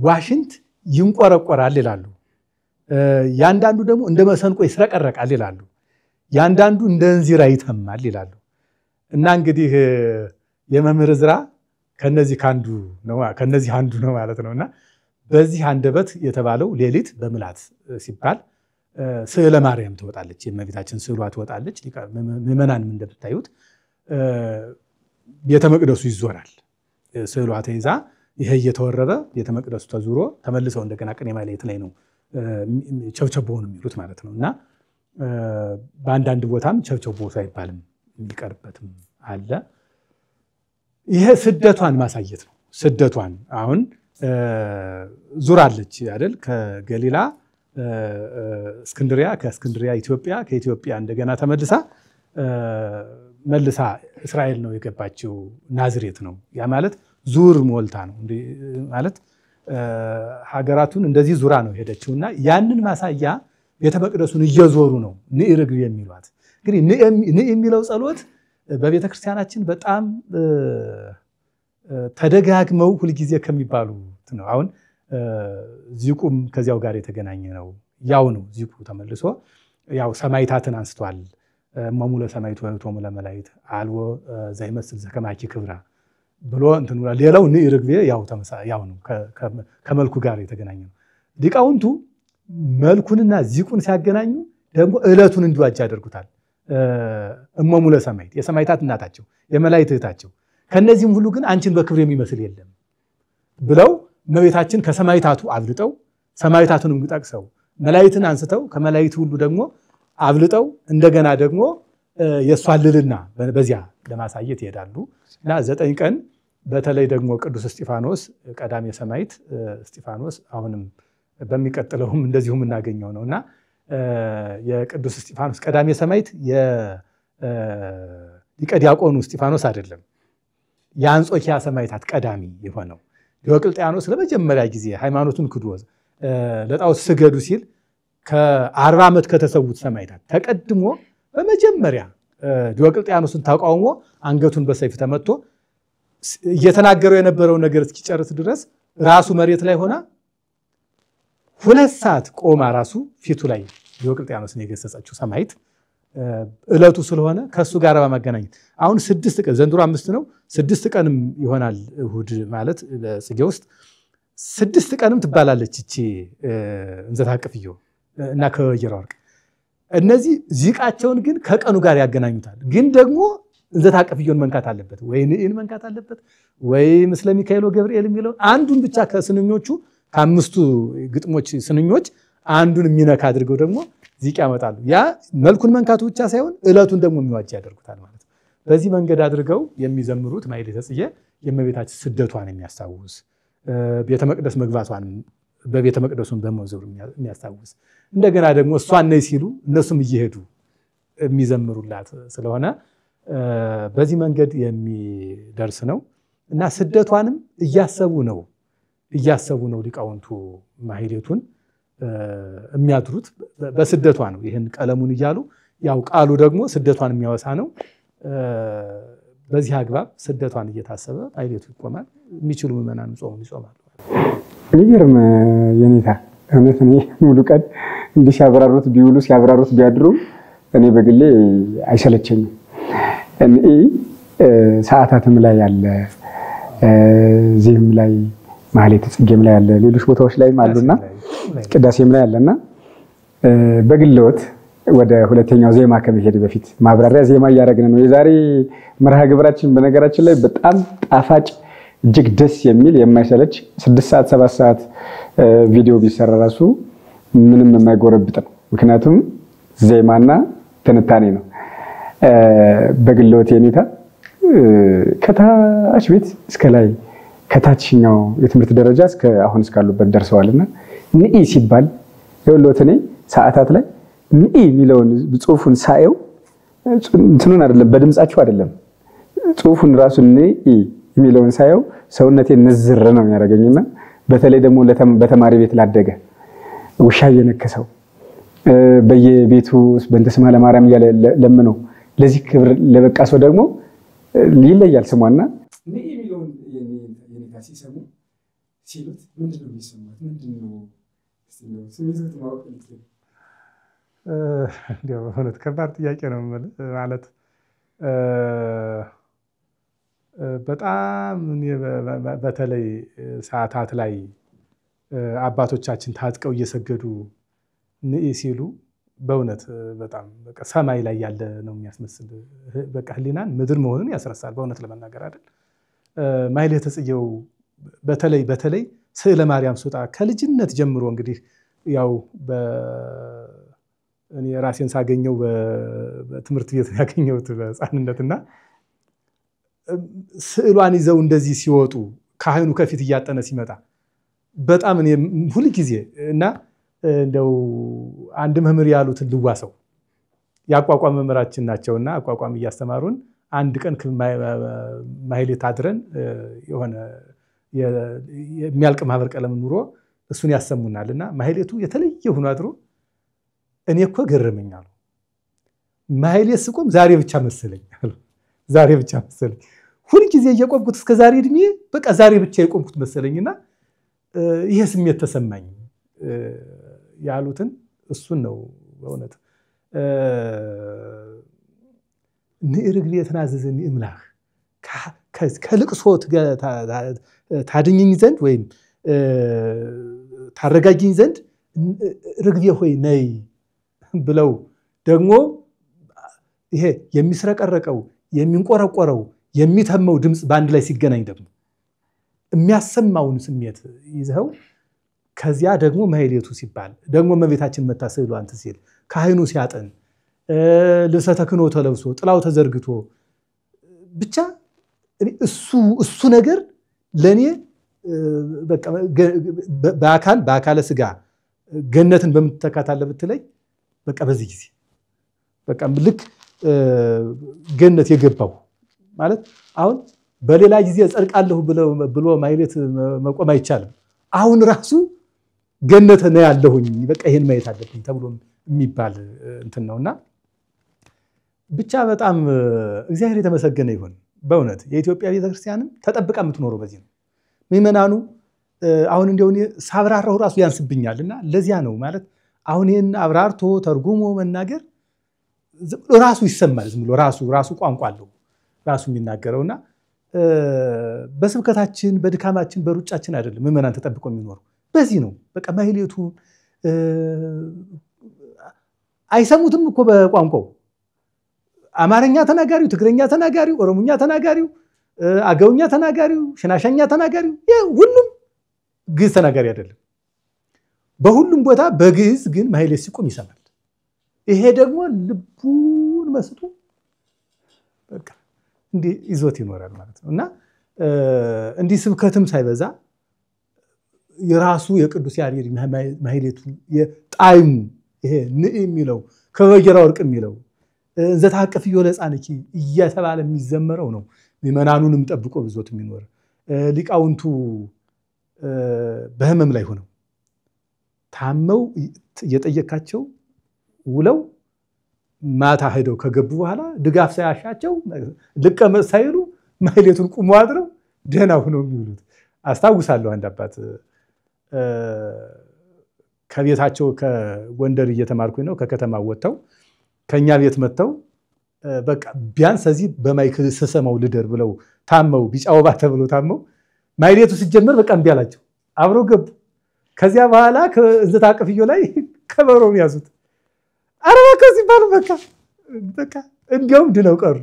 ዋሽንት ይንቆረቆራል ይላሉ። ያንዳንዱ ደግሞ እንደ መሰንቆ ይስረቀረቃል ይላሉ። ያንዳንዱ እንደ እንዚራ ይተማል ይላሉ። እና እንግዲህ የመምህር ዕዝራ ከነዚህ አንዱ ነው ማለት ነውና በዚህ አንደበት የተባለው ሌሊት በምላት ሲባል ስዕለ ማርያም ትወጣለች። የእመቤታችን ስዕሏ ትወጣለች። ምዕመናንም እንደምታዩት ቤተ መቅደሱ ይዞራል። ስዕሏ ተይዛ ይሄ እየተወረበ ቤተ መቅደሱ ተዙሮ ተመልሰው እንደገና ቅኔ ማሕሌት ላይ ነው ቸብቸቦውን የሚሉት ማለት ነውና በአንዳንድ ቦታም ቸብቸቦ ሳይባልም የሚቀርበትም አለ። ይሄ ስደቷን ማሳየት ነው። ስደቷን አሁን ዙራለች አይደል? ከገሊላ እስክንድሪያ፣ ከእስክንድሪያ ኢትዮጵያ፣ ከኢትዮጵያ እንደገና መልሳ እስራኤል ነው የገባችው። ናዝሬት ነው። ያ ማለት ዙር ሞልታ ነው ማለት ሀገራቱን እንደዚህ ዙራ ነው ሄደችውና ያንን ማሳያ ቤተ መቅደሱን እየዞሩ ነው ንርግቤ የሚሏት። እንግዲህ ን የሚለው ጸሎት በቤተ ክርስቲያናችን በጣም ተደጋግመው ሁልጊዜ ከሚባሉት ነው። አሁን ዚቁም ከዚያው ጋር የተገናኘ ነው። ያው ነው ዚቁ ተመልሶ ያው ሰማይታትን አንስቷል። እመሙ ለሰማይቱ ወእቶሙ ለመላእክት አልቦ ዘይመስል ዘከማኪ ክብራ ብሎ እንትን ብሏል። ሌላው ንርግቤ ያው ነው ከመልኩ ጋር የተገናኘ ነው። ሊቃውንቱ መልኩንና ዚቁን ሲያገናኙ ደግሞ ዕለቱን እንዲዋጅ ያደርጉታል። እመሙ ለሰማይት የሰማይታት እናታቸው የመላእክት እህታቸው ከነዚህም ሁሉ ግን አንቺን በክብር የሚመስል የለም ብለው እመቤታችን ከሰማይታቱ አብልጠው ሰማይታቱንም ጠቅሰው መላእክትን አንስተው ከመላእክት ሁሉ ደግሞ አብልጠው እንደገና ደግሞ የሷን ልልና በዚያ ለማሳየት ይሄዳሉ እና 9 ቀን በተለይ ደግሞ ቅዱስ እስጢፋኖስ ቀዳሜ ሰማዕት እስጢፋኖስ አሁንም በሚቀጥለውም እንደዚሁም እናገኘው ነውና የቅዱስ እስጢፋኖስ ቀዳሜ ሰማዕት የሊቀ ዲያቆኑ እስጢፋኖስ አይደለም፣ የአንጾኪያ ሰማዕታት ቀዳሚ የሆነው ዲዮቅልጥያኖስ ለመጀመሪያ ጊዜ ሃይማኖቱን ክዶ ለጣዖት ስገዱ ሲል ከ40 ዓመት ከተሰዉት ሰማዕታት ተቀድሞ በመጀመሪያ ዲዮቅልጥያኖስን ተቃውሞ አንገቱን በሰይፍ ተመቶ እየተናገረው የነበረው ነገር እስኪጨርስ ድረስ ራሱ መሬት ላይ ሆና 2 ሰዓት ቆማ ራሱ ፊቱ ላይ ዲዮቅልጥያኖስን የገሰጸችው ሰማዕት ዕለቱ ስለሆነ ከሱ ጋር በማገናኘት አሁን 6 ቀን ዘንድሮ 5 ነው 6 ቀንም ይሆናል እሑድ ማለት በጽጌ ውስጥ 6 ቀንም ትባላለች እቺ እንዘታቅፍዮ እና ከወይራ ወርቅ እነዚህ ዚቃቸውን ግን ከቀኑ ጋር ያገናኙታል። ግን ደግሞ እንዘታቅፍዮን መንካት አለበት ወይ ንዕን መንካት አለበት ወይ ምስለ ሚካኤል ወገብርኤል የሚለው አንዱን ብቻ ከስንኞቹ ከ5ቱ ግጥሞች ስንኞች አንዱን የሚነካ አድርገው ደግሞ ዚቅ ያመጣሉ። ያ መልኩን መንካቱ ብቻ ሳይሆን ዕለቱን ደግሞ የሚዋጅ ያደርጉታል ማለት ነው። በዚህ መንገድ አድርገው የሚዘምሩት ማሕሌተ ጽጌ የእመቤታችን ስደቷን የሚያስታውስ ቤተ መቅደስ መግባቷን በቤተ መቅደሱን በመዞር የሚያስታውስ እንደገና ደግሞ እሷን ነይ ሲሉ እነሱም እየሄዱ የሚዘምሩላት ስለሆነ በዚህ መንገድ የሚደርስ ነው እና ስደቷንም እያሰቡ ነው ሊቃውንቱ ማሕሌቱን የሚያድሩት በስደቷ ነው። ይሄን ቀለሙን እያሉ ያው ቃሉ ደግሞ ስደቷን የሚያወሳ ነው። በዚህ አግባብ ስደቷን እየታሰበ ማህሌቱ ይቆማል። የሚችሉ ምዕመናን ጾሙን ይጾማሉ። የሚገርም የኔታ እውነት እኔ ሙሉ ቀን እንዲህ ሲያብራሩት ቢውሉ ሲያብራሩት ቢያድሩ እኔ በግሌ አይሰለቸኝም። እኔ ሰዓታትም ላይ ያለ ዚህም ላይ ማህሌተ ጽጌም ላይ ያለ ሌሎች ቦታዎች ላይም አሉና ቅዳሴም ላይ ያለና በግልዎት ወደ ሁለተኛው ዜማ ከመሄድ በፊት ማብራሪያ ዜማ እያደረግን ነው። የዛሬ መርሃ ግብራችን በነገራችን ላይ በጣም ጣፋጭ እጅግ ደስ የሚል የማይሰለች 6 ሰዓት 7 ሰዓት ቪዲዮ ቢሰራ ራሱ ምንም የማይጎረብጥ ነው። ምክንያቱም ዜማና ትንታኔ ነው። በግልዎት የኔታ ከታች ቤት እስከ ላይ ከታችኛው የትምህርት ደረጃ እስከ አሁን እስካሉበት ደርሰዋልና ንኢ ሲባል የወሎት እኔ ሰዓታት ላይ ንኢ የሚለውን ጽሁፉን ሳየው እንትኑን አይደለም በድምጻቸው አይደለም ጽሁፉን ራሱ ንኢ የሚለውን ሳየው ሰውነቴ ንዝር ነው የሚያደርገኝና በተለይ ደግሞ በተማሪ ቤት ላደገ ውሻ እየነከሰው በየቤቱ በእንተ ስማ ለማርያም እያለ ለምነው ለዚህ ክብር ለበቃ ሰው ደግሞ ይለያል ስሟና ንኢ የሚለውን የኔታ ሲሰሙ ሲሉት ምንድነው የሚሰማት? ምንድነው ስሜቱን ማወቅ ይችላል? እንዲያው በእውነት ከባድ ጥያቄ ነው ማለት በጣም በተለይ ሰዓታት ላይ አባቶቻችን ታጥቀው እየሰገዱ ንኢ ሲሉ በእውነት በጣም በቃ ሰማይ ላይ ያለ ነው የሚያስመስል። በቃ ህሊናን ምድር መሆኑን ያስረሳል በእውነት ለመናገር አይደል። ማህሌተ ጽጌው በተለይ ስዕለ ማርያም ሱጣ ከልጅነት ጀምሮ እንግዲህ ያው እኔ ራሴን ሳገኘው በትምህርት ቤት ያገኘሁት በህፃንነትና ስዕሏን ይዘው እንደዚህ ሲወጡ ካህኑ ከፊት እያጠነ ሲመጣ በጣም እኔ ሁሉ ጊዜ እና እንደው አንድ መምህር ያሉትን ልዋሰው ያቋቋም መምህራችን ናቸውና አቋቋም እያስተማሩን አንድ ቀን ማህሌት አድረን የሆነ የሚያልቅ ማህበር ቀለም ኑሮ እሱን ያሰሙናልና ማህሌቱ የተለየ ሆኖ አድሮ እኔ እኮ ገረመኛለሁ። ማህሌት ስቆም ዛሬ ብቻ መሰለኝ ዛሬ ብቻ መሰለኝ ሁሉ ጊዜ እየቆምኩት እስከ ዛሬ እድሜ በቃ ዛሬ ብቻ የቆምኩት መሰለኝና ይሄ ስሜት ተሰማኝ ያሉትን እሱን ነው በእውነት ንርግብ የተናዘዘን እምላህ ከልቅሶት ታድኝኝ ዘንድ ወይም ታረጋጊኝ ዘንድ ርግቤ ሆይ ነይ ብለው ደግሞ ይሄ የሚስረቀረቀው የሚንቆረቆረው የሚተመው ድምጽ ባንድ ላይ ሲገናኝ ደግሞ የሚያሰማውን ስሜት ይዘው ከዚያ ደግሞ ማህሌቱ ሲባል ደግሞ እመቤታችን መታሰሉ አንተ ሲል ካህኑ ሲያጠን ልብሰ ተክህኖ ተለብሶ ጥላው ተዘርግቶ ብቻ እሱ ነገር ለኔ በቃ በአካለ ስጋ ገነትን በመተካታለ ብትለይ በቃ በዚህ ጊዜ በቃ ልክ ገነት የገባው ማለት አሁን በሌላ ጊዜ ጸድቃለሁ ብሎ ማህሌት መቆም አይቻልም። አሁን ራሱ ገነት ነው ያለሁኝ በቃ ይሄን ማየት አለብኝ ተብሎ የሚባል እንትን ነውና ብቻ በጣም እግዚአብሔር የተመሰገነ ይሁን። በእውነት የኢትዮጵያ ቤተክርስቲያንም ተጠብቃ የምትኖረው በዚህ ነው። ምእመናኑ አሁን እንደው ሳብራራው ራሱ ያንስብኛልና ለዚያ ነው ማለት አሁን ይሄን አብራርቶ ተርጉሞ መናገር ራሱ ይሰማል። ዝም ብሎ ራሱ ቋንቋ አለው ራሱ የሚናገረውና በስብከታችን በድካማችን በሩጫችን አይደለም ምእመናን ተጠብቆ የሚኖሩ በዚህ ነው። በቃ ማህሌቱ አይሰሙትም እኮ በቋንቋው አማርኛ ተናጋሪው፣ ትግርኛ ተናጋሪው፣ ኦሮሞኛ ተናጋሪው፣ አገውኛ ተናጋሪው፣ ሽናሻኛ ተናጋሪው ሁሉም ግዕዝ ተናጋሪ አይደለም። በሁሉም ቦታ በግዕዝ ግን ማህሌት ሲቆም ይሰማል። ይሄ ደግሞ ልቡን መስጡ በቃ እንዲህ ይዞት ይኖራል ማለት ነውና እንዲህ ስብከትም ሳይበዛ የራሱ የቅዱስ ያሬድ ማህሌቱ የጣይሙ ይሄ ንኢ የሚለው ከበጀራ ወርቅ የሚለው ዘታቀፍዮ ለጻንኪ እየተባለ የሚዘመረው ነው። ምእመናኑንም ጠብቆ ብዞት የሚኖር ሊቃውንቱ በህመም ላይ ሆነው ታመው እየጠየካቸው ውለው ማታ ሄደው ከገቡ በኋላ ድጋፍ ሳያሻቸው ልቀመጥ ሳይሉ ማህሌቱን ቁመው አድረው ደህና ሆነው የሚውሉት አስታውሳለሁ። አንድ አባት ከቤታቸው ከጎንደር እየተማርኩኝ ነው ከከተማ ወጥተው ከኛ ቤት መጥተው በቃ ቢያንስ እዚህ በማይክል ስሰማው ልደር ብለው ታመው ቢጫ ወባ ተብለው ታመው ማህሌቱ ሲጀመር በቃ እምቢ አላቸው። አብረው ገቡ። ከዚያ በኋላ ከእንዘታ ቅፍዮ ላይ ከበሮውን ያዙት። አረባ ከዚህ ባሉ በቃ እንዲያውም ድነው ቀሩ።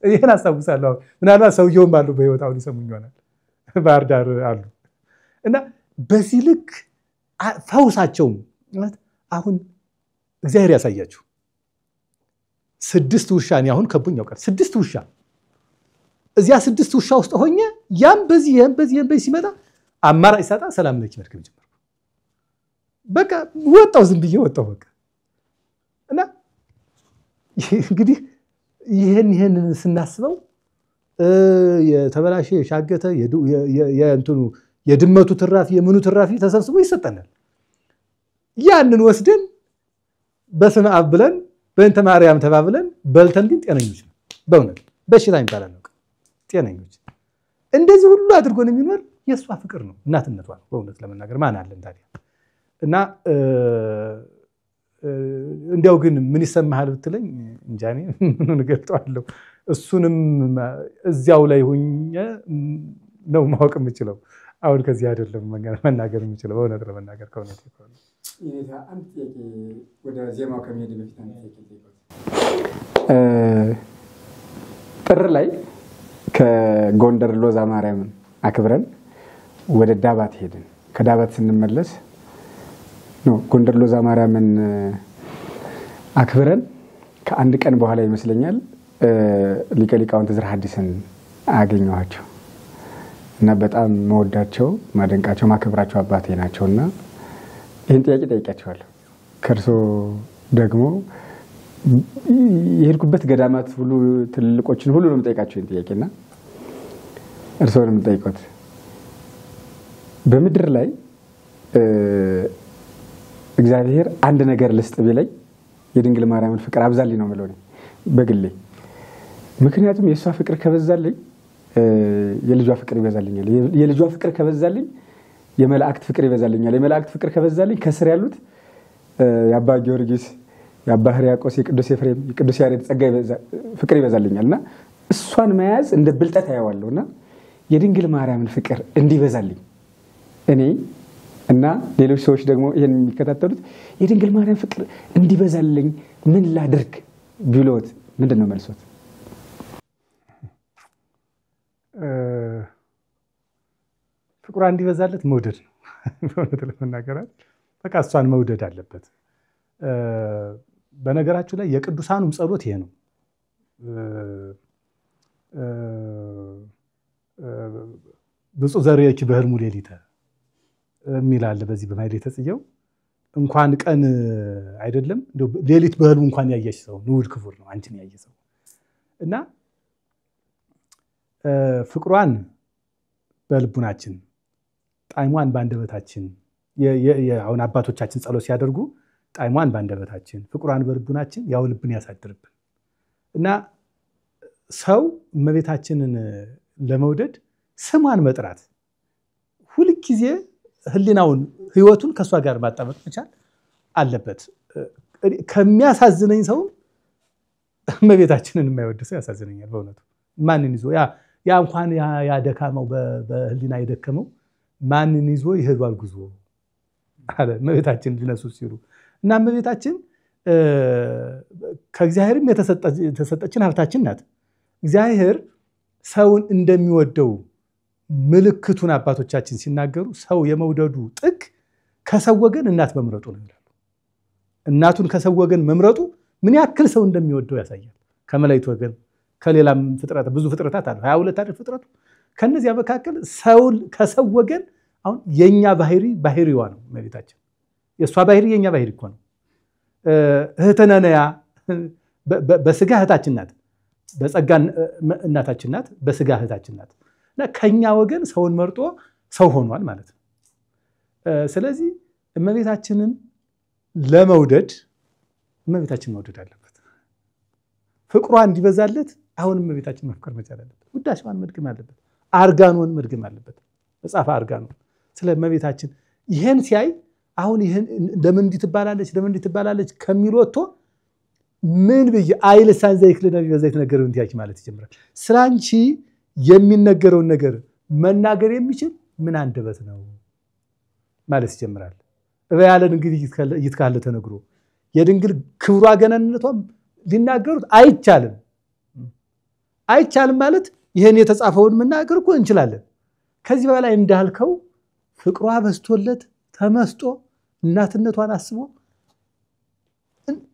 ይሄን አስታውሳለሁ። ምናልባት ሰውየውም አሉ በህይወት አሁን ይሰሙኝ ይሆናል። ባህር ዳር አሉ እና በዚህ ልክ ፈውሳቸው ማለት አሁን እግዚአብሔር ያሳያችሁ። 6 ውሻ ነው አሁን ከቡኝ ያውቃል። 6 ውሻ እዚያ 6 ውሻ ውስጥ ሆኜ ያም በዚህ ሲመጣ አማራጭ ሳጣ ሰላም ነች መርከብ ጀመርኩ። በቃ ወጣው ዝም ብዬ ወጣው በቃ እና እንግዲህ ይሄን ስናስበው የተበላሸ የሻገተ የእንትኑ የድመቱ ትራፊ የምኑ ትራፊ ተሰብስቦ ይሰጠናል። ያንን ወስደን በስመ አብ ብለን በእንተ ማርያም ተባብለን በልተን ግን ጤነኞች ነው። በእውነት በሽታ ይባላል ነው ጤነኞች። እንደዚህ ሁሉ አድርጎ ነው የሚኖር የሷ ፍቅር ነው እናትነቷ ነው በእውነት ለመናገር ማን አለን ታዲያ። እና እንዲያው ግን ምን ይሰማሃል ብትለኝ እንጃኔ ምን ገልጠዋለሁ። እሱንም እዚያው ላይ ሆኜ ነው ማወቅ የምችለው። አሁን ከዚህ አይደለም መናገር የምችለው በእውነት ለመናገር ከእውነት ይቆም። ይሄታ አንድ ጥያቄ ወደ ዜማው ከመሄድ በፊት አንድ ጥያቄ ጥር ላይ ከጎንደር ሎዛ ማርያም አክብረን ወደ ዳባት ሄድን። ከዳባት ስንመለስ ነው ጎንደር ሎዛ ማርያምን አክብረን ከአንድ ቀን በኋላ ይመስለኛል ሊቀ ሊቃውንት ዝራ ሐዲስን አገኘኋቸው እና በጣም መወዳቸው ማደንቃቸው ማከብራቸው አባቴ ናቸውና ይሄን ጥያቄ ጠይቄያቸዋለሁ። ከርሶ ደግሞ የሄድኩበት ገዳማት ሁሉ ትልልቆችን ሁሉ ነው የምጠይቃቸው ይሄን ጥያቄና እርሶንም ጠይቆት በምድር ላይ እግዚአብሔር አንድ ነገር ልስጥ ቢለኝ የድንግል ማርያምን ፍቅር አብዛልኝ ነው ማለት ነው በግሌ። ምክንያቱም የሷ ፍቅር ከበዛልኝ የልጇ ፍቅር ይበዛልኛል። የልጇ ፍቅር ከበዛልኝ የመላእክት ፍቅር ይበዛልኛል። የመላእክት ፍቅር ከበዛልኝ ከስር ያሉት የአባ ጊዮርጊስ የአባ ሕርያቆስ የቅዱስ ኤፍሬም የቅዱስ ያሬድ ጸጋ ፍቅር ይበዛልኛልና እሷን መያዝ እንደ ብልጠት ያያዋለሁና የድንግል ማርያምን ፍቅር እንዲበዛልኝ እኔ እና ሌሎች ሰዎች ደግሞ ይሄን የሚከታተሉት የድንግል ማርያም ፍቅር እንዲበዛልኝ ምን ላድርግ ቢሎት ምንድነው መልሶት? ፍቅሯ እንዲበዛለት መውደድ ነው በእውነት ለመናገር በቃ እሷን መውደድ አለበት። በነገራችሁ ላይ የቅዱሳኑም ጸሎት ይሄ ነው። ብፁዕ ዘርየች በህልሙ ሌሊተ የሚላል በዚህ በማይሌተ ጽጌው እንኳን ቀን አይደለም ሌሊት በህልሙ እንኳን ያየሽ ሰው ንዑድ ክቡር ነው አንቺን ያየ ሰው እና ፍቅሯን በልቡናችን ጣዕሟን ባንደበታችን አሁን አባቶቻችን ጸሎት ሲያደርጉ ጣዕሟን ባንደበታችን ፍቅሯን በልቡናችን ያው ልብን ያሳድርብን እና ሰው እመቤታችንን ለመውደድ ስሟን መጥራት ሁሉ ጊዜ ህሊናውን ህይወቱን ከሷ ጋር ማጣበቅ መቻል አለበት። ከሚያሳዝነኝ ሰው እመቤታችንን የማይወድ ሰው ያሳዝነኛል በእውነቱ። ማንን ይዞ ያ እንኳን ያ ደካማው በህሊና የደከመው ማንን ይዞ ይሄዳል ጉዞ አለ እመቤታችን ሊነሱ ሲሉ እና እመቤታችን ከእግዚአብሔርም የተሰጠችን ሀብታችን ናት። እግዚአብሔር ሰውን እንደሚወደው ምልክቱን አባቶቻችን ሲናገሩ ሰው የመውደዱ ጥግ ከሰው ወገን እናት መምረጡ ነው ይላሉ። እናቱን ከሰው ወገን መምረጡ ምን ያክል ሰው እንደሚወደው ያሳያል። ከመላእክት ወገን ከሌላም ፍጥረት ብዙ ፍጥረታት አሉ 22 አይደል ፍጥረቱ። ከነዚያ መካከል ሰው ከሰው ወገን አሁን የኛ ባህሪዋ ነው እመቤታችን። የሷ ባህሪ የኛ ባህሪ እኮ ነው። እህተነነያ በስጋ እህታችን ናት፣ በጸጋ እናታችን ናት፣ በስጋ እህታችን ናት። እና ከኛ ወገን ሰውን መርጦ ሰው ሆኗል ማለት ነው። ስለዚህ እመቤታችንን ለመውደድ እመቤታችን መውደድ አለበት። ፍቅሯ እንዲበዛለት አሁን እመቤታችን መፍቀር መቻል አለበት። ውዳሴዋን መድገም አለበት። አርጋኖን መድገም አለበት። መጽሐፈ አርጋኖን ስለ እመቤታችን ይሄን ሲያይ አሁን ይሄን ለምን እንዲትባላለች ከሚል ወጥቶ ምን ብዬ አይልሳን ዘይክል ነብይ በዘይት ነገረው እንዲያች ማለት ይጀምራል። ስላንቺ የሚነገረውን ነገር መናገር የሚችል ምን አንደበት ነው ማለት ይጀምራል። እበያለን እንግዲህ ይትካለ ተነግሮ የድንግል ክብሯ ገናንነቷም ሊናገሩት አይቻልም ማለት ይሄን የተጻፈውን መናገር እኮ እንችላለን። ከዚህ በላይ እንዳልከው ፍቅሯ በስቶለት ተመስጦ እናትነቷን አስቦ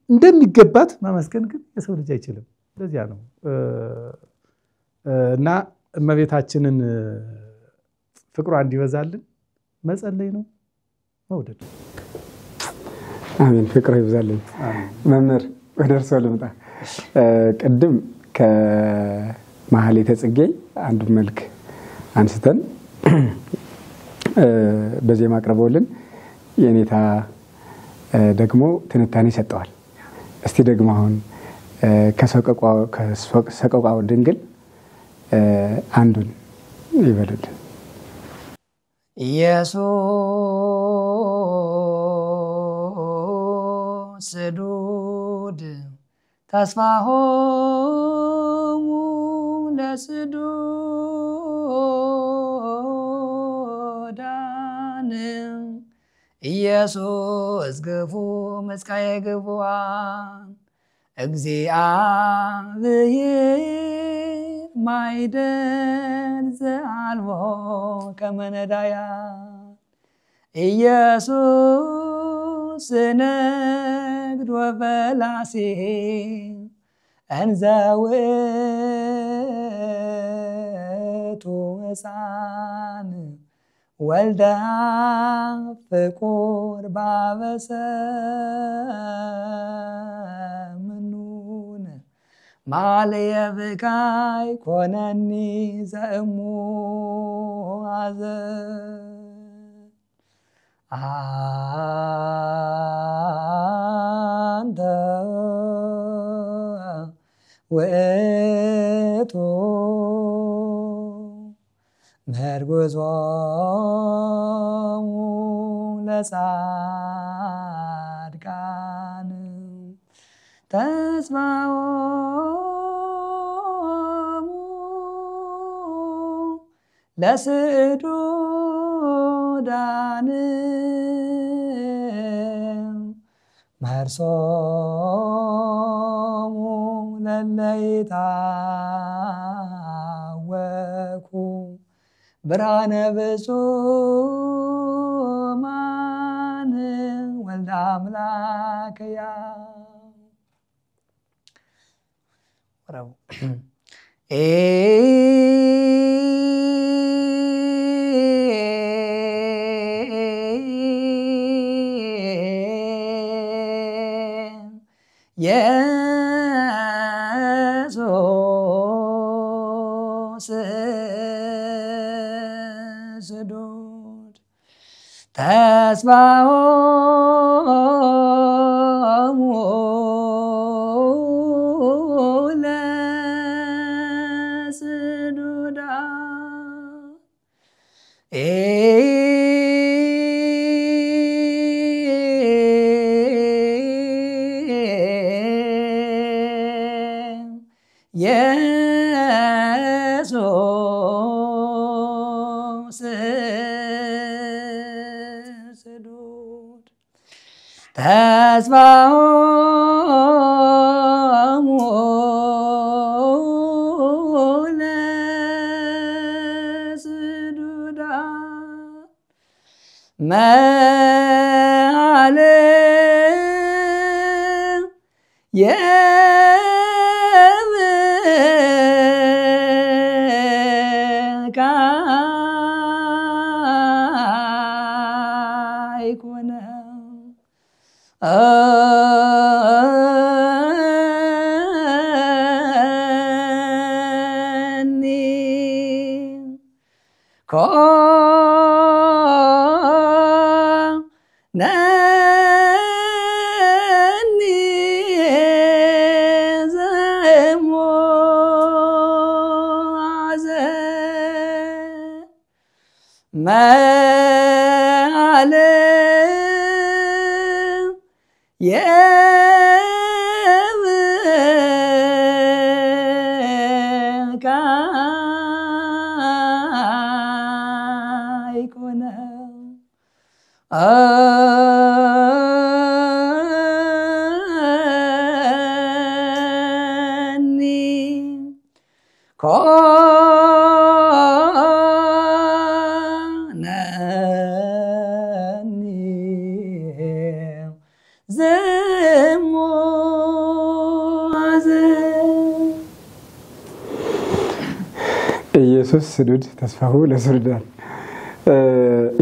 እንደሚገባት ማመስገን ግን የሰው ልጅ አይችልም። ለዚያ ነው እና እመቤታችንን ፍቅሯ እንዲበዛልን መጸለይ ነው፣ መውደድ። አሜን። ፍቅር ይብዛልን። መምህር ወደ እርስዎ ልምጣ። ቅድም ከመኃልየ ጽጌ አንዱ መልክ አንስተን በዜማ አቅርበውልን የኔታ ደግሞ ትንታኔ ሰጠዋል። እስቲ ደግሞ አሁን ከሰቆቃወ ድንግል አንዱን ይበሉልን። ኢየሱስ ስዱድ ተስፋሆሙ ለስዱዳን ኢየሱስ ግፉ መስካየ ግፉዋን እግዚአብሔር ማይደን ዘአልቦ ከመ ነዳያን ኢየሱስ ነግድ ወፈላሴ እንዘ ውእቱ ሕፃን ወልደ ፍቁር ባበሰምኑን ማልየ ብካይ ኮነኒ ዘእሙ አዘን አንተ ውእቱ መርጎዞሙ ለጻድቃን ተስፋሆሙ ለስዱዳን መርሶሙ ለለ ይታወኩ ብርሃነ ብፁማን ወልደ አምላክያ ኢየሱስ ስዱድ ተስፋሆሙ ለስዱዳን ኢየሱስ ስዱድ ተስፋሆሙ ለስዱዳን መኃልየ ኢየሱስ ስዱድ ተስፋሁ ለስዱዳን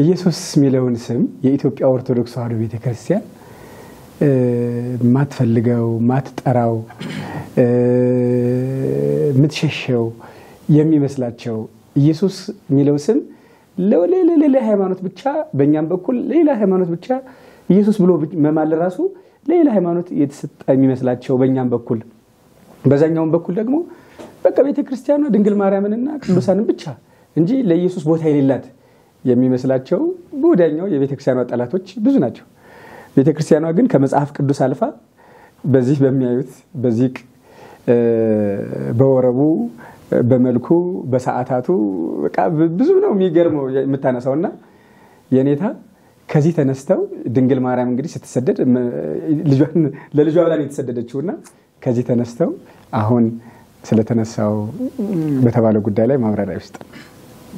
ኢየሱስ ሚለውን ስም የኢትዮጵያ ኦርቶዶክስ ተዋሕዶ ቤተክርስቲያን ማትፈልገው ማትጠራው ምትሸሸው የሚመስላቸው ኢየሱስ ሚለው ስም ለሌላ ሃይማኖት ብቻ በእኛም በኩል ሌላ ሃይማኖት ብቻ ኢየሱስ ብሎ መማል ራሱ ሌላ ሃይማኖት የተሰጠ የሚመስላቸው በእኛም በኩል በዛኛው በኩል ደግሞ በቃ ቤተክርስቲያኗ ድንግል ማርያምንና ቅዱሳንን ብቻ እንጂ ለኢየሱስ ቦታ የሌላት የሚመስላቸው ወዲያኛው የቤተክርስቲያኗ ጠላቶች ብዙ ናቸው። ቤተክርስቲያኗ ግን ከመጽሐፍ ቅዱስ አልፋ በዚህ በሚያዩት በዚህ በወረቡ በመልኩ በሰዓታቱ በቃ ብዙ ነው የሚገርመው የምታነሳውና የኔታ ከዚህ ተነስተው ድንግል ማርያም እንግዲህ ስትሰደድ ለልጇ ብላ የተሰደደችውና ከዚህ ተነስተው አሁን ስለተነሳው በተባለ ጉዳይ ላይ ማብራሪያ ውስጥ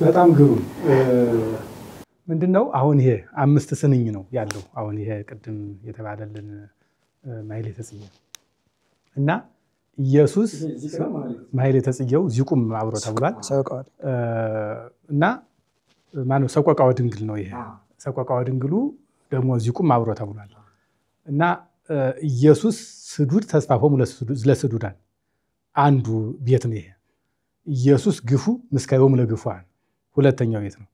በጣም ግሩም ምንድነው አሁን ይሄ 5 ስንኝ ነው ያለው አሁን ይሄ ቅድም የተባለልን ማይሌተ ጽጌው እና ኢየሱስ ማይሌተ ጽጌው ዚቁም አብሮ ተብሏል እና ማነው ሰቆቃወ ድንግል ነው ይሄ ሰቆቃወ ድንግሉ ደግሞ ዚቁም አብሮ ተብሏል እና ኢየሱስ ስዱድ ተስፋፎሙ ለስዱዳን አንዱ ቤት ነው ይሄ ኢየሱስ ግፉ ምስካዮሙ ለግፉአን ሁለተኛው ቤት ነው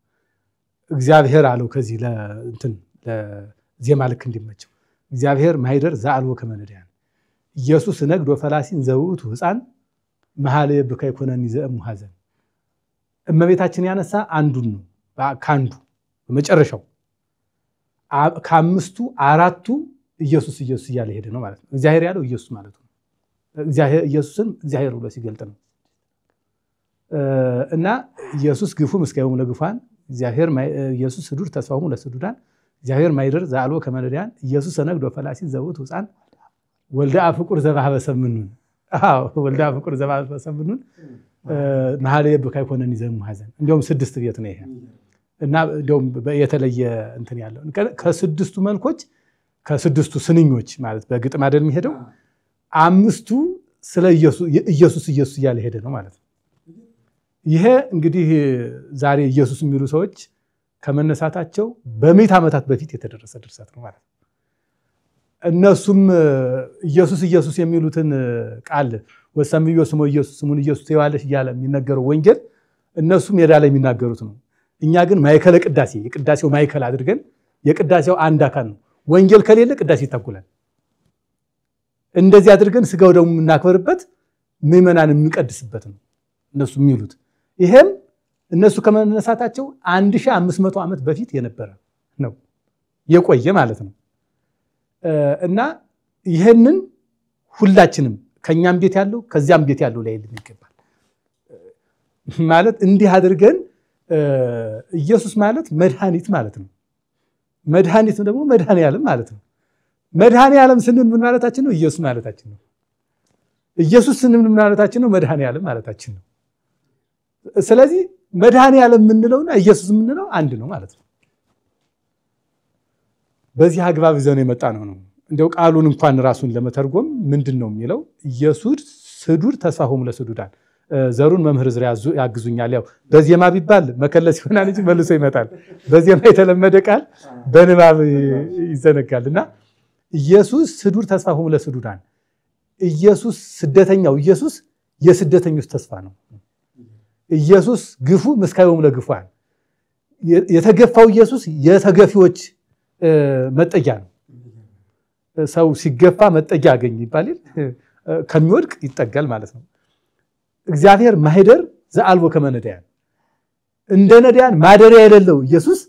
እግዚአብሔር አለው ከዚህ ለእንትን ለዜማ ልክ እንዲመቸው እግዚአብሔር ማይደር ዘአልቦ ከመነዳያን ኢየሱስ ነግዶ ፈላሲን ዘውቱ ህፃን መሐለ በካይ ኮነኒ ዘእሙ ሐዘን እመቤታችን ያነሳ አንዱን ነው ካንዱ በመጨረሻው ከአምስቱ አራቱ ኢየሱስ እያለ ሄደ ነው ማለት ነው እግዚአብሔር ያለው ኢየሱስ ማለት ነው እግዚአብሔር ኢየሱስን እግዚአብሔር ብሎ ሲገልጥ ነው እና ኢየሱስ ግፉ ምስካዮሙ ለግፉአን እግዚአብሔር ኢየሱስ ስዱድ ተስፋሆሙ ለስዱዳን እግዚአብሔር ማይደር ዘአልቦ ከመነዳያን ኢየሱስ ነግዶ ፈላሲን ዘውቱ ህፃን ወልደ አፍቁር ዘባህበ ሰምኑን ወልደ አፍቁር ዘባህበ ሰምኑን መሐለ በካይ ኮነኒ ዘእሙ ሐዘን እንደውም 6 ቤት ነው ይሄ እና እንደውም የተለየ እንትን ያለው ከ6ቱ መልኮች ከ6ቱ ስንኞች ማለት በግጥም አይደል የሚሄደው 5ቱ ስለ ኢየሱስ እያለ ሄደ ነው ማለት ነው ይሄ እንግዲህ ዛሬ ኢየሱስ የሚሉ ሰዎች ከመነሳታቸው በመት ዓመታት በፊት የተደረሰ ድርሰት ነው ማለት ነው እነሱም ኢየሱስ የሚሉትን ቃል ወሰምዮ ስሙ ኢየሱስ ስሙን ኢየሱስ ይዋለሽ ይያለ የሚነገረው ወንጌል እነሱ ሜዳ ላይ የሚናገሩት ነው እኛ ግን ማይከለ ቅዳሴ የቅዳሴው ማይከል አድርገን የቅዳሴው አንድ አካል ነው ወንጌል ከሌለ ቅዳሴ ይታኩላል እንደዚህ አድርገን ስጋው ደግሞ እናከብርበት ምእመናን እንቀድስበት ነው እነሱ የሚሉት ይሄም እነሱ ከመነሳታቸው 1500 ዓመት በፊት የነበረ ነው የቆየ ማለት ነው እና ይሄንን ሁላችንም ከኛም ቤት ያለው ከዚያም ቤት ያለው ላይ ይገባል ማለት እንዲህ አድርገን ኢየሱስ ማለት መድኃኒት ማለት ነው መድኃኒት ደግሞ መድኃኔ ዓለም ማለት ነው መድኃኔ ዓለም ስንል ምን ማለታችን ነው ኢየሱስ ማለታችን ነው ኢየሱስ ስንል ምን ማለታችን ነው መድኃኔ ዓለም ማለታችን ነው ስለዚህ መድኃኔ ዓለም ምንለውና ኢየሱስ ምንለው አንድ ነው ማለት ነው በዚህ አግባብ ዘነ የመጣ ነው እንደው ቃሉን እንኳን ራሱን ለመተርጎም ምንድነው የሚለው ኢየሱስ ስዱድ ተስፋሆሙ ለስዱዳን ዘሩን መምህር ዝራ ያግዙኛል ያው በዜማ ቢባል መከለስ ይሆናል እንጂ መልሶ ይመጣል በዜማ የተለመደ ቃል በንባብ ይዘነጋልና ኢየሱስ ስዱድ ተስፋሆሙ ለስዱዳን ኢየሱስ ስደተኛው ኢየሱስ የስደተኞች ተስፋ ነው ኢየሱስ ግፉ ምስካዮሙ ለግፉአን የተገፋው ኢየሱስ የተገፊዎች መጠጊያ ነው። ሰው ሲገፋ መጠጊያ አገኝ ይባላል። ከሚወድቅ ይጠጋል ማለት ነው። እግዚአብሔር ማህደር ዘአልቦ ከመነዳያን እንደ ነዳያን ማደሪያ የሌለው ኢየሱስ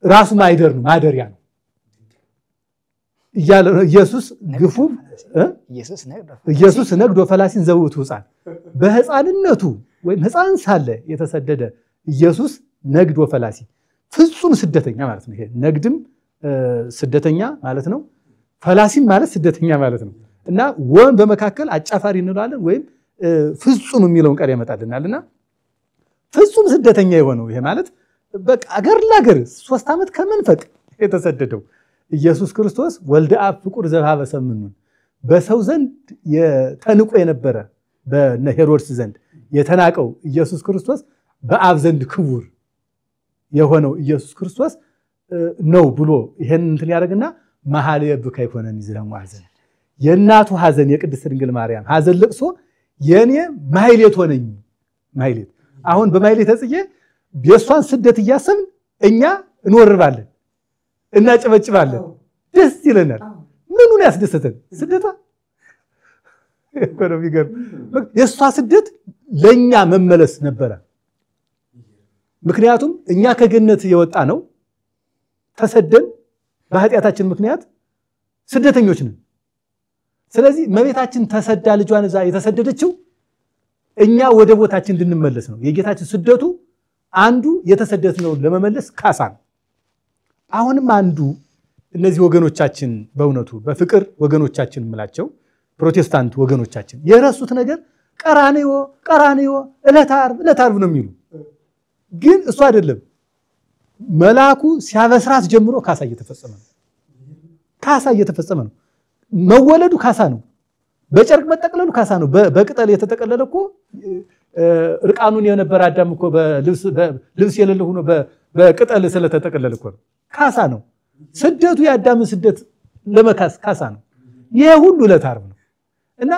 ራሱ ማህደር ነው፣ ማደሪያ ነው እያለ ኢየሱስ ግፉ ኢየሱስ ነግዶ ፈላሲን ዘውቱ ሕፃን በሕፃንነቱ ወይም ሕፃን ሳለ የተሰደደ ኢየሱስ ነግዶ ፈላሲ ፍጹም ስደተኛ ማለት ነው። ይሄ ነግድም ስደተኛ ማለት ነው። ፈላሲም ማለት ስደተኛ ማለት ነው። እና ወን በመካከል አጫፋሪ እንላለን ወይም ፍጹም የሚለውን ቃል ያመጣልናልና ፍጹም ስደተኛ የሆነው ይሄ ማለት በቃ አገር ለአገር 3 ዓመት ከመንፈቅ የተሰደደው ኢየሱስ ክርስቶስ ወልደ አብ ፍቁር ዘባበ ሰምኑን በሰው ዘንድ የተንቆ የነበረ በነ ሄሮድስ ዘንድ የተናቀው ኢየሱስ ክርስቶስ በአብ ዘንድ ክቡር የሆነው ኢየሱስ ክርስቶስ ነው ብሎ ይሄን እንትን ያደርግና መሐል የብካ ይኮነን ይዝራሙ ሐዘን የእናቱ ሐዘን የቅድስት ድንግል ማርያም ሐዘን ለቅሶ የኔ ማህሌት ሆነኝ። ማህሌት አሁን በማህሌት ተጽዬ የሷን ስደት እያሰብን እኛ እንወርባለን እናጨበጭባለን፣ ደስ ይለናል። ምኑን ያስደሰተን ስደታ ኢኮኖሚ ገር የሷ ስደት ለኛ መመለስ ነበረ። ምክንያቱም እኛ ከገነት የወጣ ነው ተሰደን በኃጢአታችን ምክንያት ስደተኞች ነን። ስለዚህ መቤታችን ተሰዳ ልጇን እዛ የተሰደደችው እኛ ወደ ቦታችን እንድንመለስ ነው። የጌታችን ስደቱ አንዱ የተሰደድነው ለመመለስ ካሳ ነው። አሁንም አንዱ እነዚህ ወገኖቻችን በእውነቱ በፍቅር ወገኖቻችን ምላቸው ፕሮቴስታንት ወገኖቻችን የረሱት ነገር ቀራንዮ ዕለተ ዓርብ ነው የሚሉ ግን እሱ አይደለም። መልአኩ ሲያበስራት ጀምሮ ካሳ እየተፈጸመ ነው። መወለዱ ካሳ ነው። በጨርቅ መጠቅለሉ ካሳ ነው። በቅጠል የተጠቀለለ እኮ እርቃኑን የነበረ አዳም እኮ በልብስ የሌለው ሆኖ በቅጠል ስለተጠቀለለ እኮ ነው። ካሳ ነው። ስደቱ የአዳም ስደት ለመካስ ካሳ ነው። ይሄ ሁሉ ዕለተ ዓርብ ነው እና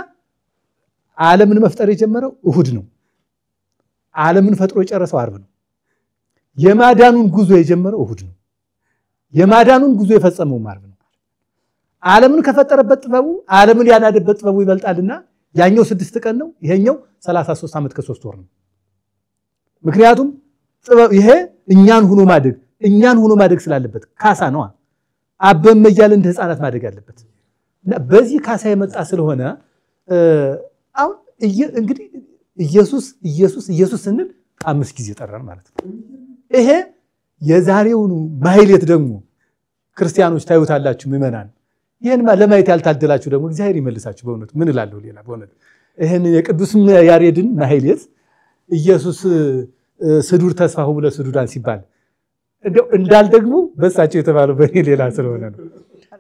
ዓለምን መፍጠር የጀመረው እሁድ ነው። ዓለምን ፈጥሮ የጨረሰው ዓርብ ነው። የማዳኑን ጉዞ የጀመረው እሁድ ነው። የማዳኑን ጉዞ የፈጸመው ዓርብ ነው። ዓለምን ከፈጠረበት ጥበቡ ዓለምን ያናደበት ጥበቡ ይበልጣልና ያኛው 6 ቀን ነው፣ ይሄኛው 33 ዓመት ከ3 ወር ነው። ምክንያቱም ይሄ እኛን ሆኖ ማደግ ስላለበት ካሳ ነው። አበመ እያለ እንደ ሕፃናት ማደግ አለበት እና በዚህ ካሳ የመጣ ስለሆነ አሁን እንግዲህ ኢየሱስ ስንል 5 ጊዜ ጠራን ማለት ነው። ይሄ የዛሬውኑ ማህሌት ደግሞ ክርስቲያኖች ታዩታላችሁ ምዕመናን። ይሄንማ ለማየት ያልታደላችሁ ደግሞ እግዚአብሔር ይመልሳችሁ። በእውነት ምን እላለሁ ሌላ በእውነት ይሄን የቅዱስ ያሬድን ማህሌት ኢየሱስ ስዱር ተስፋሁ ብለ ስዱዳን ሲባል እንዳል ደግሞ በሳቸው የተባለው በእኔ ሌላ ስለሆነ ነው።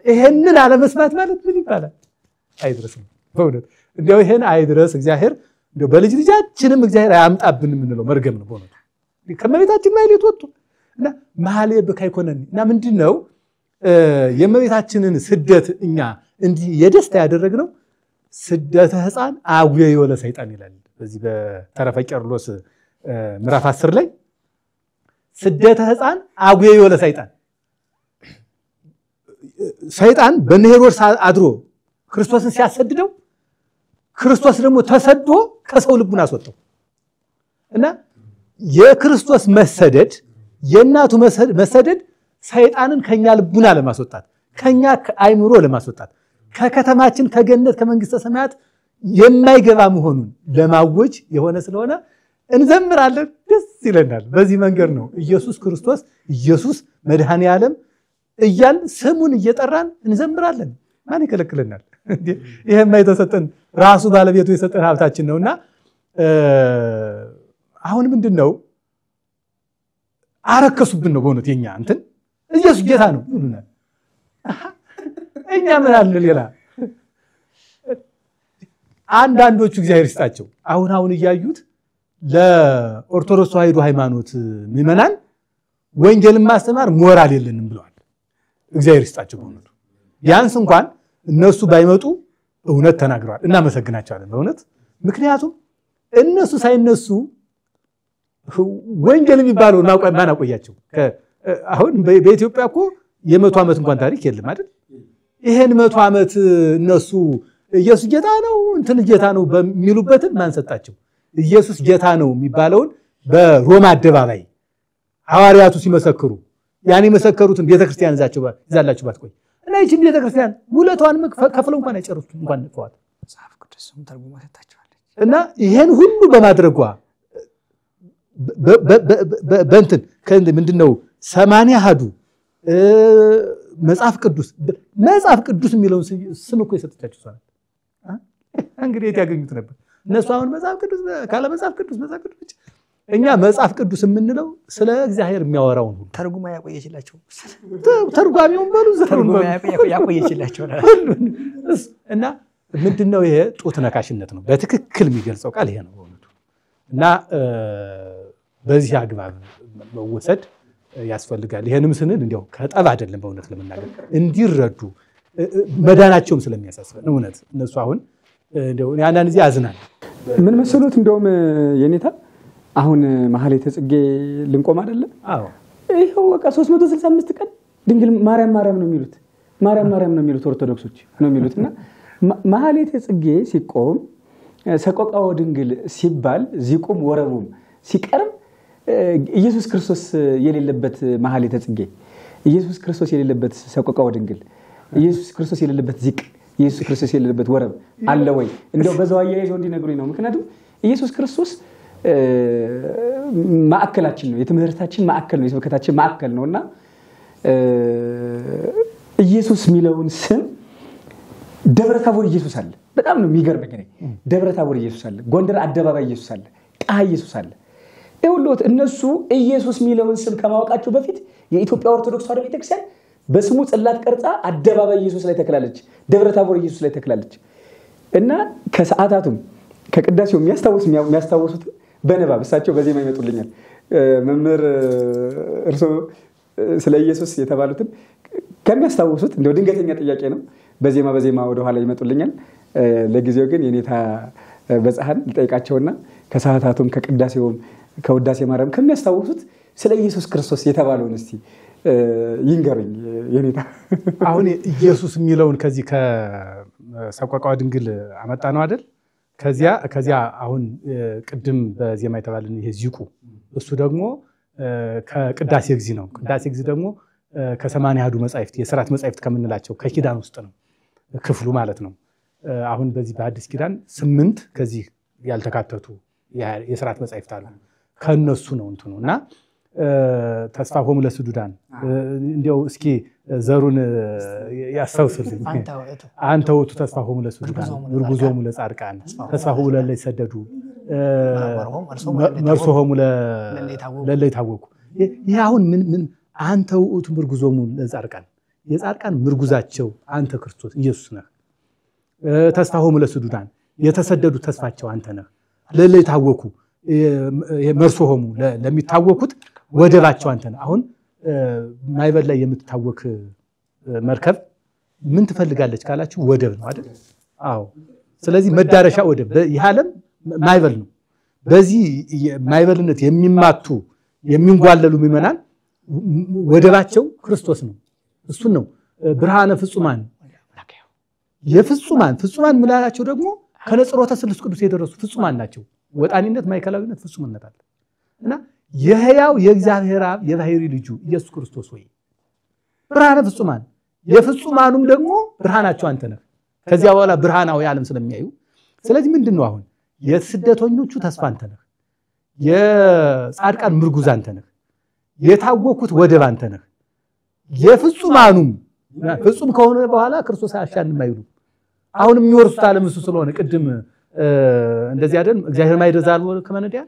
ይሄንን አለመስማት ማለት ምን ይባላል? አይድረስ ነው በእውነት እንደው ይሄን አይድረስ እግዚአብሔር እንደው በልጅ ልጃችንም እግዚአብሔር አያምጣብን የምንለው መርገም ነው በእውነት ከመቤታችን ማህሌት ወጥቶ እና መሐሌ ብካ ይኮነን እና ምንድነው የመቤታችንን ስደት እኛ እንዲህ የደስታ ያደረግነው ስደተ ሕፃን አጉየ ለሰይጣን ይላል። በዚህ በተረፈ ቄርሎስ ምዕራፍ 10 ላይ ስደተ ሕፃን አጉየ ለሰይጣን ሰይጣን በሄሮድስ አድሮ ክርስቶስን ሲያሰድደው ክርስቶስ ደግሞ ተሰዶ ከሰው ልቡን አስወጣው እና የክርስቶስ መሰደድ የእናቱ መሰደድ ሰይጣንን ከኛ ልቡና ለማስወጣት ከኛ አይምሮ ለማስወጣት ከከተማችን ከገነት ከመንግስተ ሰማያት የማይገባ መሆኑን ለማወጅ የሆነ ስለሆነ እንዘምራለን፣ ደስ ይለናል። በዚህ መንገድ ነው ኢየሱስ ክርስቶስ ኢየሱስ መድኃኔ ዓለም እያል ስሙን እየጠራን እንዘምራለን። ማን ይከለክለናል? ይሄማ የተሰጠን ራሱ ባለቤቱ የሰጠን ሀብታችን ነውና አሁን ምንድነው አረከሱብን ነው በእውነት የኛ እንትን ኢየሱስ ጌታ ነው ይሉናል። እኛ ምን አለ ሌላ? አንዳንዶቹ እግዚአብሔር ይስጣቸው አሁን እያዩት ለኦርቶዶክስ ተዋሕዶ ሃይማኖት ምዕመናን ወንጌልን ማስተማር ሞራል የለንም ብለዋል። እግዚአብሔር ይስጣቸው በእውነቱ ቢያንስ እንኳን እነሱ ባይመጡ እውነት ተናግረዋል። እናመሰግናቸዋለን በእውነት ምክንያቱም እነሱ ሳይነሱ ወንጌል የሚባለው ማን አቆያቸው? አሁን በኢትዮጵያ እኮ የ100 ዓመት እንኳን ታሪክ የለም አይደል? ይሄን 100 ዓመት እነሱ ኢየሱስ ጌታ ነው እንትን ጌታ ነው በሚሉበትን ማን ሰጣቸው? ኢየሱስ ጌታ ነው የሚባለውን በሮማ አደባባይ ሐዋርያቱ ሲመሰክሩ ያን የመሰከሩትን ቤተክርስቲያን ይዛላችሁ ባትቆይ እና ይህችን ቤተክርስቲያን ውለቷን ከፍለው እንኳን አይጨርሱም እንኳን ነጥቷት መጽሐፍ ቅዱስም ተርጉማ ሰጣቸዋለች። እና ይሄን ሁሉ በማድረጓ በእንትን ምንድነው 80 አሐዱ መጽሐፍ ቅዱስ የሚለውን ስም እኮ የሰጠቻቸው ሰው ናት። እንግዲህ የት ያገኙት ነበር እነሱ? አሁን መጽሐፍ ቅዱስ ካለ መጽሐፍ ቅዱስ እኛ መጽሐፍ ቅዱስ የምንለው ስለ እግዚአብሔር የሚያወራውን ሁሉ ተርጉማ ያቆየችላቸው ተርጓሚውን በሉ ተርጉማ ያቆየችላቸው እና ምንድነው ይሄ ጡት ነካሽነት ነው በትክክል የሚገልጸው ቃል ይሄ ነው በእውነቱ። እና በዚህ አግባብ መወሰድ ያስፈልጋል። ይሄንም ስንል እንዲያው ከጠብ አይደለም በእውነት ለመናገር እንዲረዱ መዳናቸውም ስለሚያሳስበን እውነት እነሱ አሁን እንደው አንዳንድ ጊዜ አዝናል። ምን መሰሎት እንደውም የኔታ አሁን ማህሌተ ጽጌ ልንቆም አይደለ? አዎ ይሄው በቃ 365 ቀን ድንግል ማርያም ነው የሚሉት ማርያም ነው የሚሉት ኦርቶዶክሶች ነው የሚሉትና ማህሌተ ጽጌ ሲቆም ሰቆቃወ ድንግል ሲባል ዚቁም ወረቡም ሲቀርብ ኢየሱስ ክርስቶስ የሌለበት ማህሌተ ጽጌ፣ ኢየሱስ ክርስቶስ የሌለበት ሰቆቃወ ድንግል፣ ኢየሱስ ክርስቶስ የሌለበት ዚቅ፣ ኢየሱስ ክርስቶስ የሌለበት ወረብ አለ ወይ? እንደው በዛው አያይዘው እንዲነግሩኝ ነው። ምክንያቱም ኢየሱስ ክርስቶስ ማዕከላችን ነው፣ የትምህርታችን ማዕከል ነው፣ የስብከታችን ማዕከል ነውና ኢየሱስ የሚለውን ስም ደብረ ታቦር ኢየሱስ አለ። በጣም ነው የሚገርመኝ እኔ ደብረ ታቦር ኢየሱስ አለ፣ ጎንደር አደባባይ ኢየሱስ አለ፣ ቃ ኢየሱስ አለ። ይኸውልዎት እነሱ ኢየሱስ የሚለውን ስም ከማወቃቸው በፊት የኢትዮጵያ ኦርቶዶክስ ተዋሕዶ ቤተክርስቲያን በስሙ ጽላት ቀርጻ አደባባይ ኢየሱስ ላይ ተክላለች፣ ደብረ ታቦር ኢየሱስ ላይ ተክላለች። እና ከሰዓታቱም ከቅዳሴው የሚያስታውሱት በንባብ እሳቸው በዜማ ይመጡልኛል። መምህር እርሶ ስለ ኢየሱስ የተባሉትን ከሚያስታውሱት እንደው ድንገተኛ ጥያቄ ነው። በዜማ ወደ ኋላ ይመጡልኛል። ለጊዜው ግን የኔታ በፀሐን ልጠይቃቸውና ከሰዓታቱም ከቅዳሴውም ከውዳሴ ማርያም ከሚያስታውሱት ስለ ኢየሱስ ክርስቶስ የተባለውን እስቲ ይንገሩኝ የኔታ። አሁን ኢየሱስ የሚለውን ከዚህ ከሰቆቃወ ድንግል አመጣ ነው አይደል? ከዚያ አሁን ቅድም በዜማ የተባለን ይሄ ዚቁ እሱ ደግሞ ከቅዳሴ ጊዜ ነው። ቅዳሴ ጊዜ ደግሞ ከ80 አሐዱ መጻሕፍት የሥርዓት መጻሕፍት ከምንላቸው ከኪዳን ውስጥ ነው ክፍሉ ማለት ነው። አሁን በዚህ በአዲስ ኪዳን 8 ከዚህ ያልተካተቱ የሥርዓት መጻሕፍት አሉ። ከነሱ ነው እንትኑ እና ተስፋሆሙ ለስዱዳን እንዲያው እስኪ ዘሩን ያስታውስልኝ። አንተ ውእቱ ተስፋሆሙ ለስዱዳን ምርጉዞሙ ለጻድቃን ተስፋሆሙ ለእለ ይሰደዱ መርሶሆሙ ለእለ ይታወኩ። ይህ አሁን ምን አንተ ውእቱ ምርጉዞሙ ለጻድቃን የጻድቃን ምርጉዛቸው አንተ ክርስቶስ ኢየሱስ ነህ። ተስፋሆሙ ለስዱዳን የተሰደዱ ተስፋቸው አንተ ነህ። ለእለ ይታወኩ መርሶሆሙ ለሚታወኩት ወደባቸው አንተ ነህ። አሁን ማይበል ላይ የምትታወክ መርከብ ምን ትፈልጋለች ካላችሁ ወደብ ነው አይደል? አዎ። ስለዚህ መዳረሻ ወደብ ይህ ዓለም ማይበል ነው። በዚህ ማይበልነት የሚማቱ የሚንጓለሉ ምዕመናን ወደባቸው ክርስቶስ ነው። እሱን ነው ብርሃነ ፍጹማን ፍጹማን ምላላቸው ደግሞ ከነጽሮተ ስሉስ ቅዱስ የደረሱ ፍጹማን ናቸው። ወጣኒነት ማይከላዊነት ፍጹምነት አለ እና የሕያው የእግዚአብሔር አብ የባሕርይ ልጁ ኢየሱስ ክርስቶስ ወይ ብርሃነ ፍጹማን የፍጹማኑም ደግሞ ብርሃናቸው አንተ ነህ። ከዚያ በኋላ ብርሃናዊ ዓለም ስለሚያዩ ስለዚህ ምንድነው አሁን የስደተኞቹ ተስፋ አንተ ነህ። የጻድቃን ምርጉዝ አንተ ነህ። የታወኩት ወደብ አንተ ነህ። የፍጹማኑም ፍጹም ከሆነ በኋላ ክርስቶስ አያሻንም አይሉ አሁን የሚወርሱት ዓለም እሱ ስለሆነ ቅድም እንደዚህ አይደል? እግዚአብሔር ማይደር ዛልቦ ከመነዲያ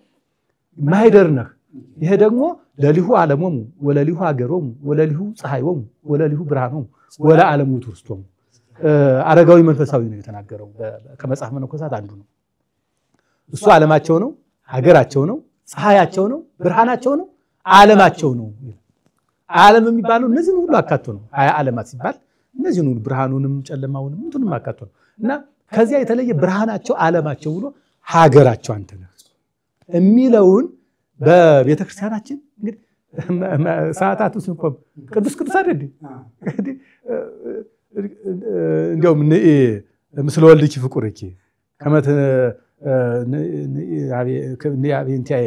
ማይደር ነህ። ይሄ ደግሞ ለሊሁ ዓለሞሙ ወለሊሁ ሀገሮሙ ወለሊሁ ፀሐዮሙ ወለሊሁ ብርሃኖሙ ወለዓለሙ ውስቶሙ። አረጋዊ መንፈሳዊ ነው የተናገረው ከመጽሐፍ መነኮሳት አንዱ ነው። እሱ ዓለማቸው ነው፣ ሀገራቸው ነው፣ ፀሐያቸው ነው፣ ብርሃናቸው ነው፣ ዓለማቸው ነው። ዓለም የሚባለው እነዚህን ሁሉ አካቶ ነው። ዓለማት ሲባል እነዚህን ሁሉ ብርሃኑንም ጨለማውንም እንትንም አካቶ ነው እና ከዚያ የተለየ ብርሃናቸው ዓለማቸው ብሎ ሀገራቸው አንተ ነህ የሚለውን በቤተክርስቲያናችን እንግዲህ ሰዓታቱ ስንቆም ቅዱስ ቅዱስ አይደል እንደውም ምስለ ወልድኪ ፍቁርኪ ከመት ነአቤንቲያየ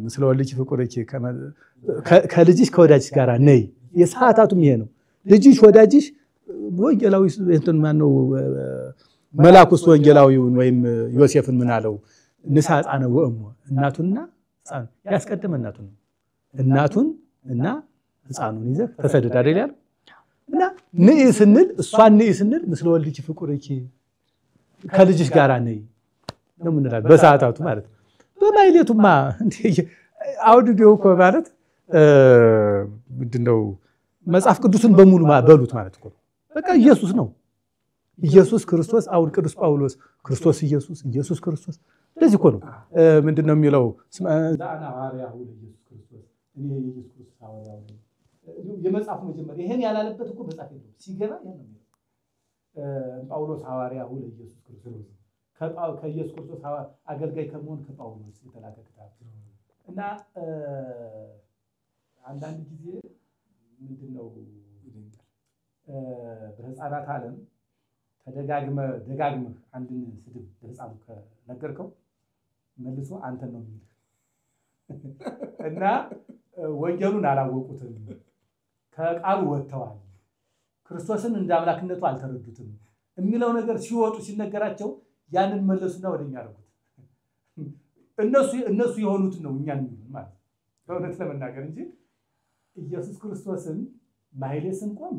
ምስለ ወልድኪ ፍቁርኪ ከልጅሽ ከወዳጅሽ ጋር ነይ። የሰዓታቱም ይሄ ነው። ልጅሽ ወዳጅሽ ወንጌላዊ እንትን ማነው መላኩስ ወንጌላዊውን ወይም ዮሴፍን ምን አለው? ንሳ ሕፃነ ወእሞ እናቱንና ሕፃኑን ያስቀደመ እናቱን እና ሕፃኑን ይዘህ ተሰደድ አይደል ያለው። እና ነይ ስንል እሷን ነይ ስንል ምስለ ወልድኪ ፍቁርኪ ከልጅሽ ጋር ነይ ነው ምንላል በሰዓታቱ ማለት ነው። በማይሌቱማ አውዲዮ እኮ ማለት ምንድነው መጽሐፍ ቅዱስን በሙሉ በሉት ማለት እኮ በቃ ኢየሱስ ነው። ኢየሱስ ክርስቶስ አሁን ቅዱስ ጳውሎስ ክርስቶስ ኢየሱስ ክርስቶስ እንደዚህ እኮ ነው። ምንድነው የሚለው ዛና ሐዋርያው ኢየሱስ ክርስቶስ እኔ ኢየሱስ ክርስቶስ ሐዋርያው የመጽሐፉ መጀመሪያ ይሄን ያላለበት እኮ መጽሐፍ የለም። ሲገባ ያን ነው ጳውሎስ ሐዋርያው ኢየሱስ ክርስቶስ ከኢየሱስ ክርስቶስ አገልጋይ ከመሆን ከጳውሎስ የተላከ ክታብ እና አንዳንድ ጊዜ ምንድነው በህፃናት ዓለም ደጋግመህ አንድን ስድብ ለህፃኑ ከነገርከው መልሶ አንተን ነው የሚልህ እና ወንጌሉን አላወቁትም፣ ከቃሉ ወጥተዋል፣ ክርስቶስን እንደ አምላክነቱ አልተረዱትም የሚለው ነገር ሲወጡ ሲነገራቸው ያንን መለሱና ወደኛ አረጉት። እነሱ የሆኑትን ነው እኛን የሚሉን ማለት ነው በእውነት ለመናገር እንጂ ኢየሱስ ክርስቶስን ማህሌት ስንቆም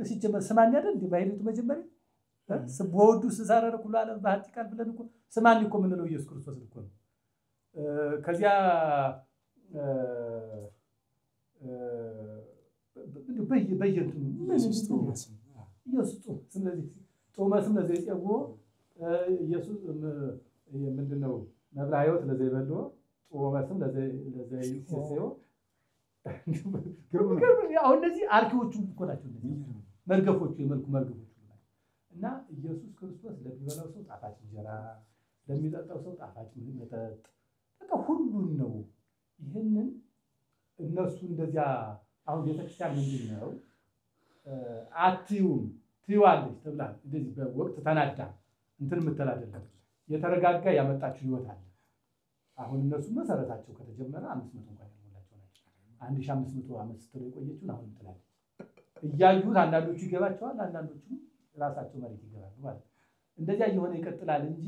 ሲጀመር ስማን አይደል እንዴ? ማህሌቱ መጀመሪያ ስቦዱ ስዛረረ ኩሉ ዓለም ባህቲ ቃል ብለን እኮ ስማን እኮ ምንለው ኢየሱስ ክርስቶስ እኮ ነው። ከዚያ በየንቱ ኢየሱስ ስለዚህ ቶማስም ለዚህ ጸጎ ኢየሱስ ምንድነው መብላ ህይወት ለዚህ በልዎ ቶማስም ለዚህ ሲሰው አሁን እነዚህ አርኪዎቹ እኮ ናቸው። መርገፎቹ የመልኩ መርገፎቹ እና ኢየሱስ ክርስቶስ ለሚበላው ሰው ጣፋጭ እንጀራ ለሚጠጣው ሰው ጣፋጭ መጠጥ በቃ ሁሉን ነው። ይሄንን እነሱ እንደዚያ አሁን ቤተክርስቲያን ምንድነው አትዩም ትይዋለች ተብላ እንደዚህ በወቅት ተናዳ እንትን ምትል አይደለም። የተረጋጋ ያመጣችው ህይወት አለ። አሁን እነሱ መሰረታቸው ከተጀመረ 500 እንኳን ያልሞላቸው ናቸው። 1500 ዓመት ስትል የቆየችውን አሁን ትላለች። እያዩት አንዳንዶቹ ይገባቸዋል፣ አንዳንዶቹ ራሳቸው መሬት ይገባሉ ማለት እንደዚያ እየሆነ ይቀጥላል እንጂ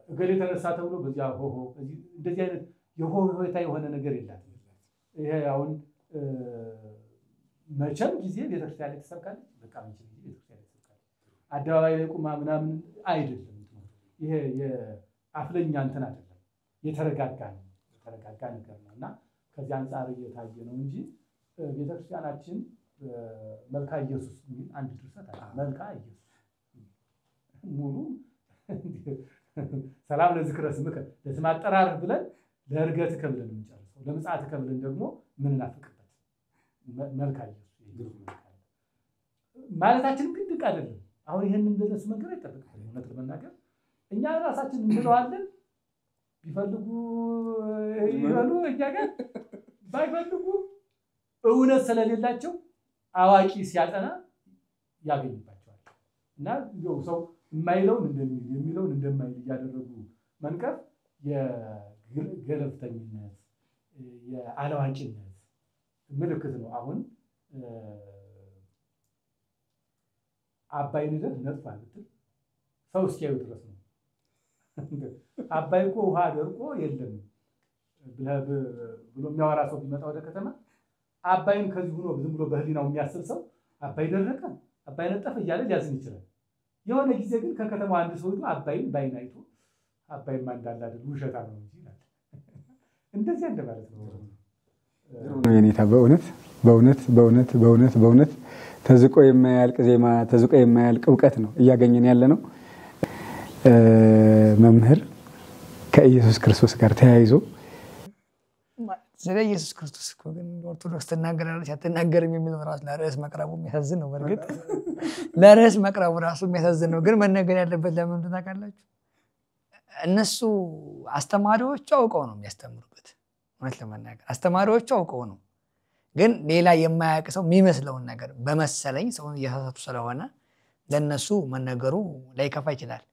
እገሌ ተነሳ ተብሎ በዚያ ሆሆ እንደዚህ አይነት የሆታ የሆነ ነገር የለም። ይሄ አሁን መቼም ጊዜ ቤተክርስቲያን ላይ ተሰብካለች። በቃ መቼም ጊዜ ቤተክርስቲያን ላይ ተሰብካለች። አደባባይ ላይ ቁማ ምናምን አይደለም። ይሄ የአፍለኛ እንትን አይደለም። የተረጋጋ ነገር ነውና ከዚህ አንፃር እየታየ ነው እንጂ ቤተክርስቲያናችን መልካ ኢየሱስ የሚል አንድ ድርሰት አለ። መልካ ኢየሱስ ሙሉ ሰላም ለዝክረ ስምከ ለስም አጠራርህ ብለን ለእርገትህ ብለን እንጨርሰው፣ ለምጽአትህ ብለን ደግሞ ምን እናፍቅበት መልካ ኢየሱስ ማለታችን ግን ድቅ አይደለም። አሁን ይሄንን እንደነሱ መንገር አይጠበቅም። እውነት ለመናገር እኛ ራሳችን እንለዋለን። ቢፈልጉ ይበሉ እኛ ጋር ባይፈልጉ እውነት ስለሌላቸው አዋቂ ሲያጠና ያገኝባቸዋል። እና ይኸው ሰው የማይለውን እንደሚል የሚለውን እንደማይል ያደረጉ መንቀፍ የገለልተኝነት የአላዋቂነት ምልክት ነው። አሁን አባይን ይዘህ ነጥፋል ብትል ሰው እስኪያዩ ድረስ ነው። አባይ እኮ ውሃ ደርቆ የለም ብሎ የሚያወራ ሰው ቢመጣ ወደ ከተማ አባይን ከዚህ ሆኖ ዝም ብሎ በህሊናው የሚያስብ ሰው አባይ ደረቀ አባይ ነጠፈ እያለ ሊያዝን ይችላል። የሆነ ጊዜ ግን ከከተማው አንድ ሰው አባይን ባይን አይቶ አባይማ እንዳለ አይደል ውሸታ ነው እንጂ ይላል። እንደዚህ እንደማለት ነው። የኔታ በእውነት ተዝቆ የማያልቅ ዜማ ተዝቆ የማያልቅ ዕውቀት ነው እያገኘን ያለ ነው። መምህር ከኢየሱስ ክርስቶስ ጋር ተያይዞ ስለ ኢየሱስ ክርስቶስ እኮ ግን ኦርቶዶክስ ተናገራለች አትናገርም የሚለው ራስ ለራስ መቅረቡ የሚያሳዝን ነው። በርግጥ ለራስ መቅረቡ ራሱ የሚያሳዝን ነው። ግን መነገር ያለበት ለምን ታውቃላችሁ? እነሱ አስተማሪዎች አውቀው ነው የሚያስተምሩበት። ማለት ለመናገር አስተማሪዎቹ አውቀው ነው ግን ሌላ የማያውቅ ሰው የሚመስለውን ነገር በመሰለኝ ሰውን እያሳሳቱ ስለሆነ ለነሱ መነገሩ ላይከፋ ይችላል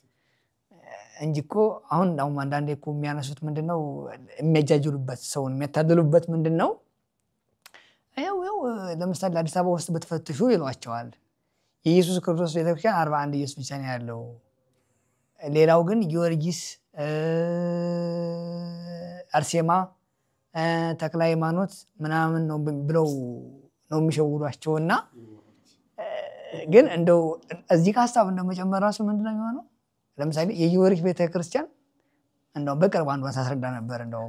እንጂ እኮ አሁን አንዳንዴ እኮ የሚያነሱት ምንድነው የሚያጃጅሉበት ሰውን የሚያታልሉበት ምንድነው ያው ለምሳሌ አዲስ አበባ ውስጥ በተፈትሹ ይሏቸዋል የኢየሱስ ክርስቶስ ቤተክርስቲያን 41 ኢየሱስ ብቻ ነው ያለው ሌላው ግን ጊዮርጊስ አርሴማ ተክለ ሃይማኖት ምናምን ነው ብለው ነው የሚሸውሯቸውና ግን እንደው እዚህ ሐሳብ እንደመጨመር ራሱ ምንድነው የሚሆነው ለምሳሌ የጊዮርጊስ ቤተክርስቲያን እንደው በቅርብ አንዷን ሳስረዳ ነበር እንደው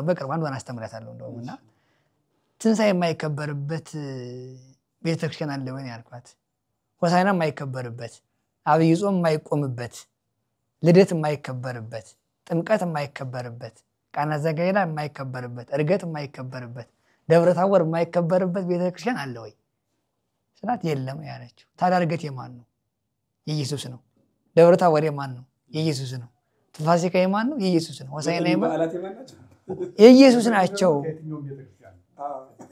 በቅርብ አንዷን አስተምራታለሁ እንደውና ትንሳኤ የማይከበርበት ቤተክርስቲያን አለ ወይ ያልኳት ሆሳዕና የማይከበርበት አብይ ጾም የማይቆምበት ልደት የማይከበርበት ጥምቀት የማይከበርበት ቃና ዘገሊላ የማይከበርበት እርገት የማይከበርበት ደብረ ታቦር የማይከበርበት ቤተክርስቲያን አለ ወይ ስላት የለም ያለችው ታዲያ እርገት የማን ነው የኢየሱስ ነው ደብረ ታቦር የማን ነው የኢየሱስ ነው ፋሲካ የማን ነው የኢየሱስ ነው ሆሳዕና የማን የኢየሱስ ናቸው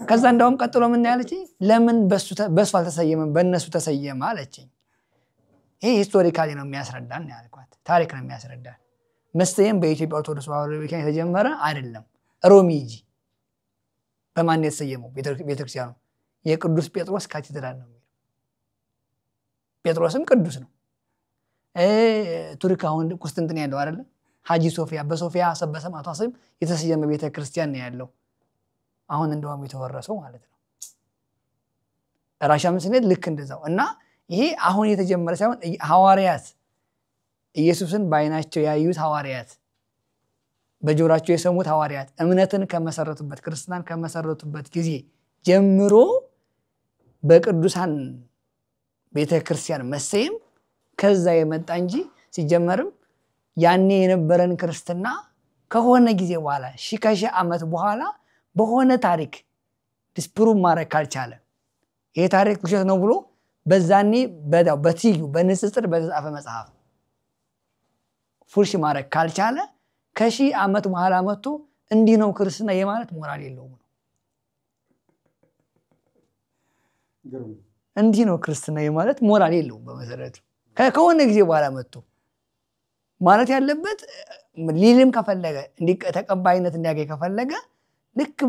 ከዛ እንደውም ቀጥሎ ምን ያለችኝ ለምን በሱ አልተሰየመም በእነሱ ተሰየመ አለችኝ ይሄ ሂስቶሪካሊ ነው የሚያስረዳን ያልኳት ታሪክ ነው የሚያስረዳን መስተየም በኢትዮጵያ ኦርቶዶክስ ተዋሕዶ ቤተክርስቲያን የተጀመረ አይደለም ሮሚጂ በማን የተሰየመው ቤተክርስቲያኑ የቅዱስ ጴጥሮስ ካቴድራል ነው ጴጥሮስም ቅዱስ ነው ቱርክ አሁን ቁስጥንጥንያ ያለው አይደለ ሀጂ ሶፊያ በሶፊያ ሰበሰማቷ ስም የተሰየመ ቤተክርስቲያን ነው ያለው አሁን እንደውም የተወረሰው ማለት ነው ራሻም ስንል ልክ እንደዛው እና ይሄ አሁን የተጀመረ ሳይሆን ሐዋርያት ኢየሱስን ባይናቸው ያዩት ሐዋርያት በጆሮአቸው የሰሙት ሐዋርያት እምነትን ከመሰረቱበት ክርስቲያናን ከመሰረቱበት ጊዜ ጀምሮ በቅዱሳን ቤተክርስቲያን መሰየም ከዛ የመጣ እንጂ ሲጀመርም ያኔ የነበረን ክርስትና ከሆነ ጊዜ በኋላ ሺህ ዓመት በኋላ በሆነ ታሪክ ዲስፕሩቭ ማድረግ ካልቻለ ይሄ ታሪክ ውሸት ነው ብሎ በዛኔ በትዩ በንጽጽር በተጻፈ መጽሐፍ ፉርሽ ማድረግ ካልቻለ ከሺህ ዓመት በኋላ መጥቶ እንዲህ ነው ክርስትና የማለት ሞራል የለውም እንዲህ ነው ክርስትና የማለት ሞራል የለውም በመሰረቱ ከሆነ ጊዜ በኋላ መጥቶ ማለት ያለበት ሊልም ከፈለገ ተቀባይነት እንዲያገኝ ከፈለገ ልክ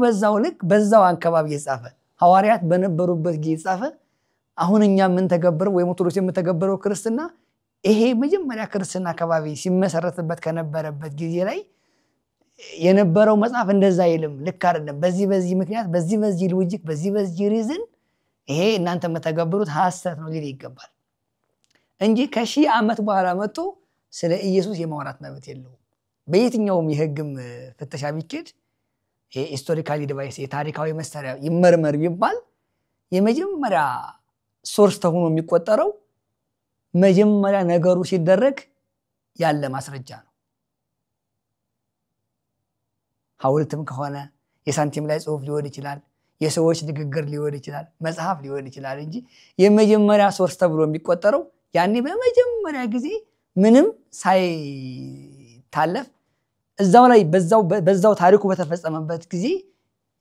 በዛው አንከባቢ የጻፈ ሐዋርያት በነበሩበት ጊዜ የጻፈ አሁንኛ ምን ተገብረው ወይ ኦርቶዶክስ የምትተገብረው ክርስትና ይሄ መጀመሪያ ክርስትና አካባቢ ሲመሰረትበት ከነበረበት ጊዜ ላይ የነበረው መጽሐፍ እንደዛ ይልም ልክ አይደለም በዚህ ምክንያት በዚህ ሎጂክ በዚህ ሪዝን ይሄ እናንተ የምትተገብሩት ሐሰት ነው ሊል ይገባል እንጂ ከሺህ ዓመት በኋላ መጥቶ ስለ ኢየሱስ የማውራት መብት የለውም በየትኛውም የህግም ፍተሻ ቢኬድ ሂስቶሪካሊ ዲቫይስ የታሪካዊ መሳሪያ ይመርመር ቢባል የመጀመሪያ ሶርስ ተሆኖ የሚቆጠረው መጀመሪያ ነገሩ ሲደረግ ያለ ማስረጃ ነው ሐውልትም ከሆነ የሳንቲም ላይ ጽሁፍ ሊሆን ይችላል የሰዎች ንግግር ሊሆን ይችላል መጽሐፍ ሊሆን ይችላል እንጂ የመጀመሪያ ሶርስ ተብሎ የሚቆጠረው ያኔ በመጀመሪያ ጊዜ ምንም ሳይታለፍ እዛው ላይ በዛው ታሪኩ በተፈጸመበት ጊዜ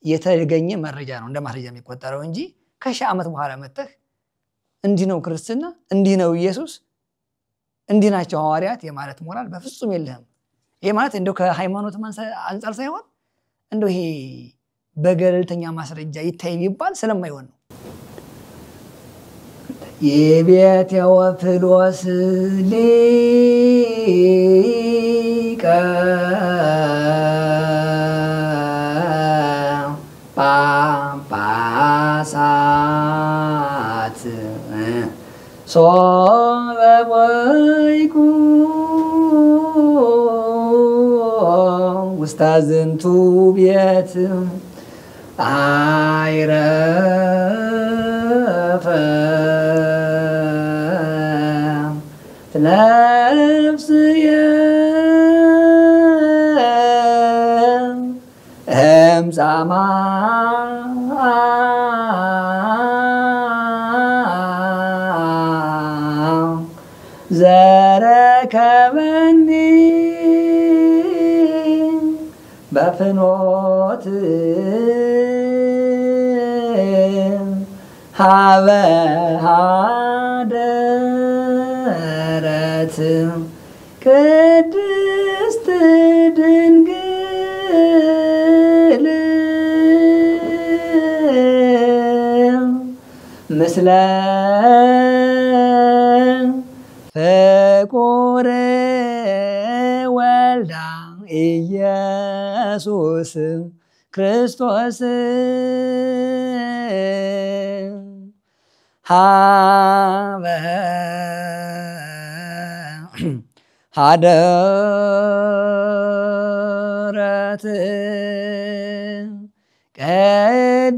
የተገኘ መረጃ ነው እንደ ማስረጃ የሚቆጠረው እንጂ ከሺህ ዓመት በኋላ መጥተህ እንዲህ ነው ክርስትና እንዲህ ነው ኢየሱስ እንዲህ ናቸው ሐዋርያት የማለት ሞራል በፍጹም የለህም ይሄ ማለት እንደው ከሃይማኖት አንፃር ሳይሆን እንደው ይሄ በገለልተኛ ማስረጃ ይታይ ቢባል ስለማይሆን ነው የቤት የወፍሎስ ሊቀ ጳጳሳት ሶበወይኩ ውስተ ዝንቱ ቤት አይረፈ ነፍስየ እምጻማ ዘረከበኒ በፍኖተ ሞት ሀበ ሀደረት ቅድስት ድንግል ምስለ ፍቁር ወልዳ ኢየሱስ ክርስቶስ ሀበ ሀደረት ቅድስት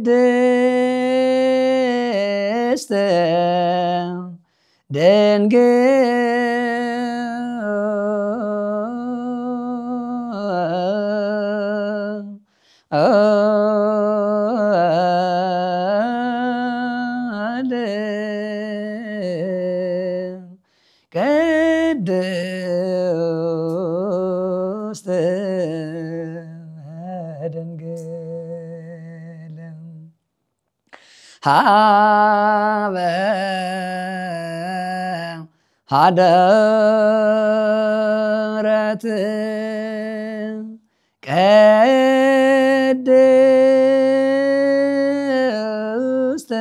ቅድስት ድንግል ሀበ ሀደረት ቅድስት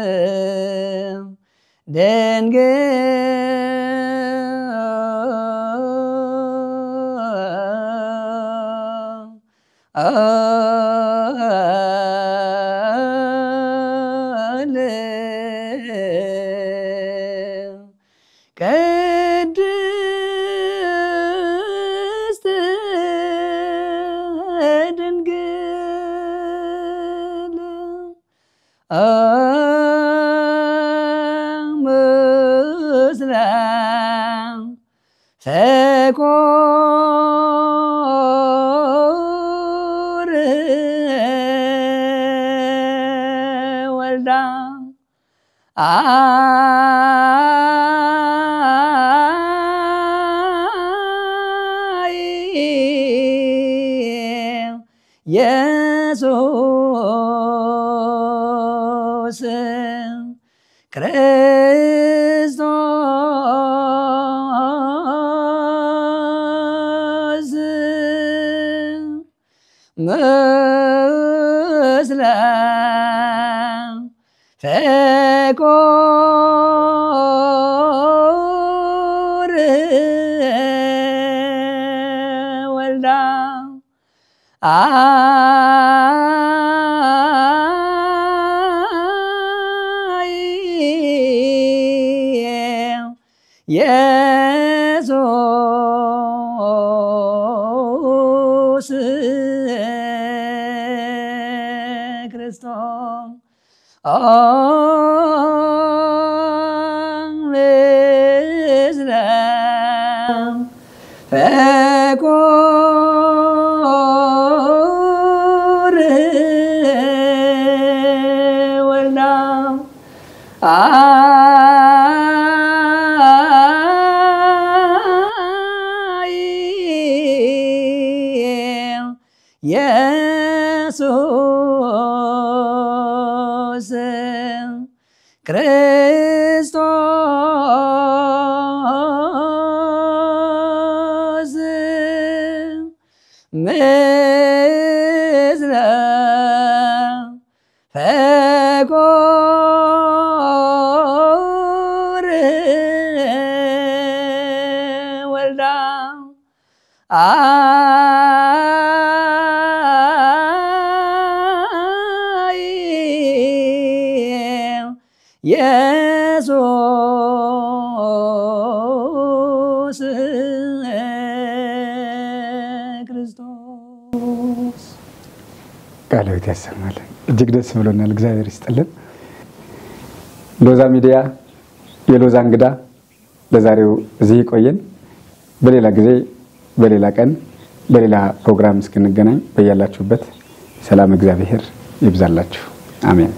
ቅድስት ድንግል ምስለ ፍቁር ወልዳ ኢየሱስ ክርስቶስ ምስለ ፍቁር ወልዳ ኢየሱስ ክርስቶስ ምስለ ፍቁር ወልዳ ኢየሱስ ክርስቶስ ምስለ ፍቁር ወልዳ ኢየሱስ ክርስቶስ ቃለ ሕይወት ያሰማልን። እጅግ ደስ ብሎናል። እግዚአብሔር ይስጥልን። ሎዛ ሚዲያ የሎዛ እንግዳ ለዛሬው እዚህ ቆየን። በሌላ ጊዜ በሌላ ቀን በሌላ ፕሮግራም እስክንገናኝ በያላችሁበት ሰላም እግዚአብሔር ይብዛላችሁ። አሜን።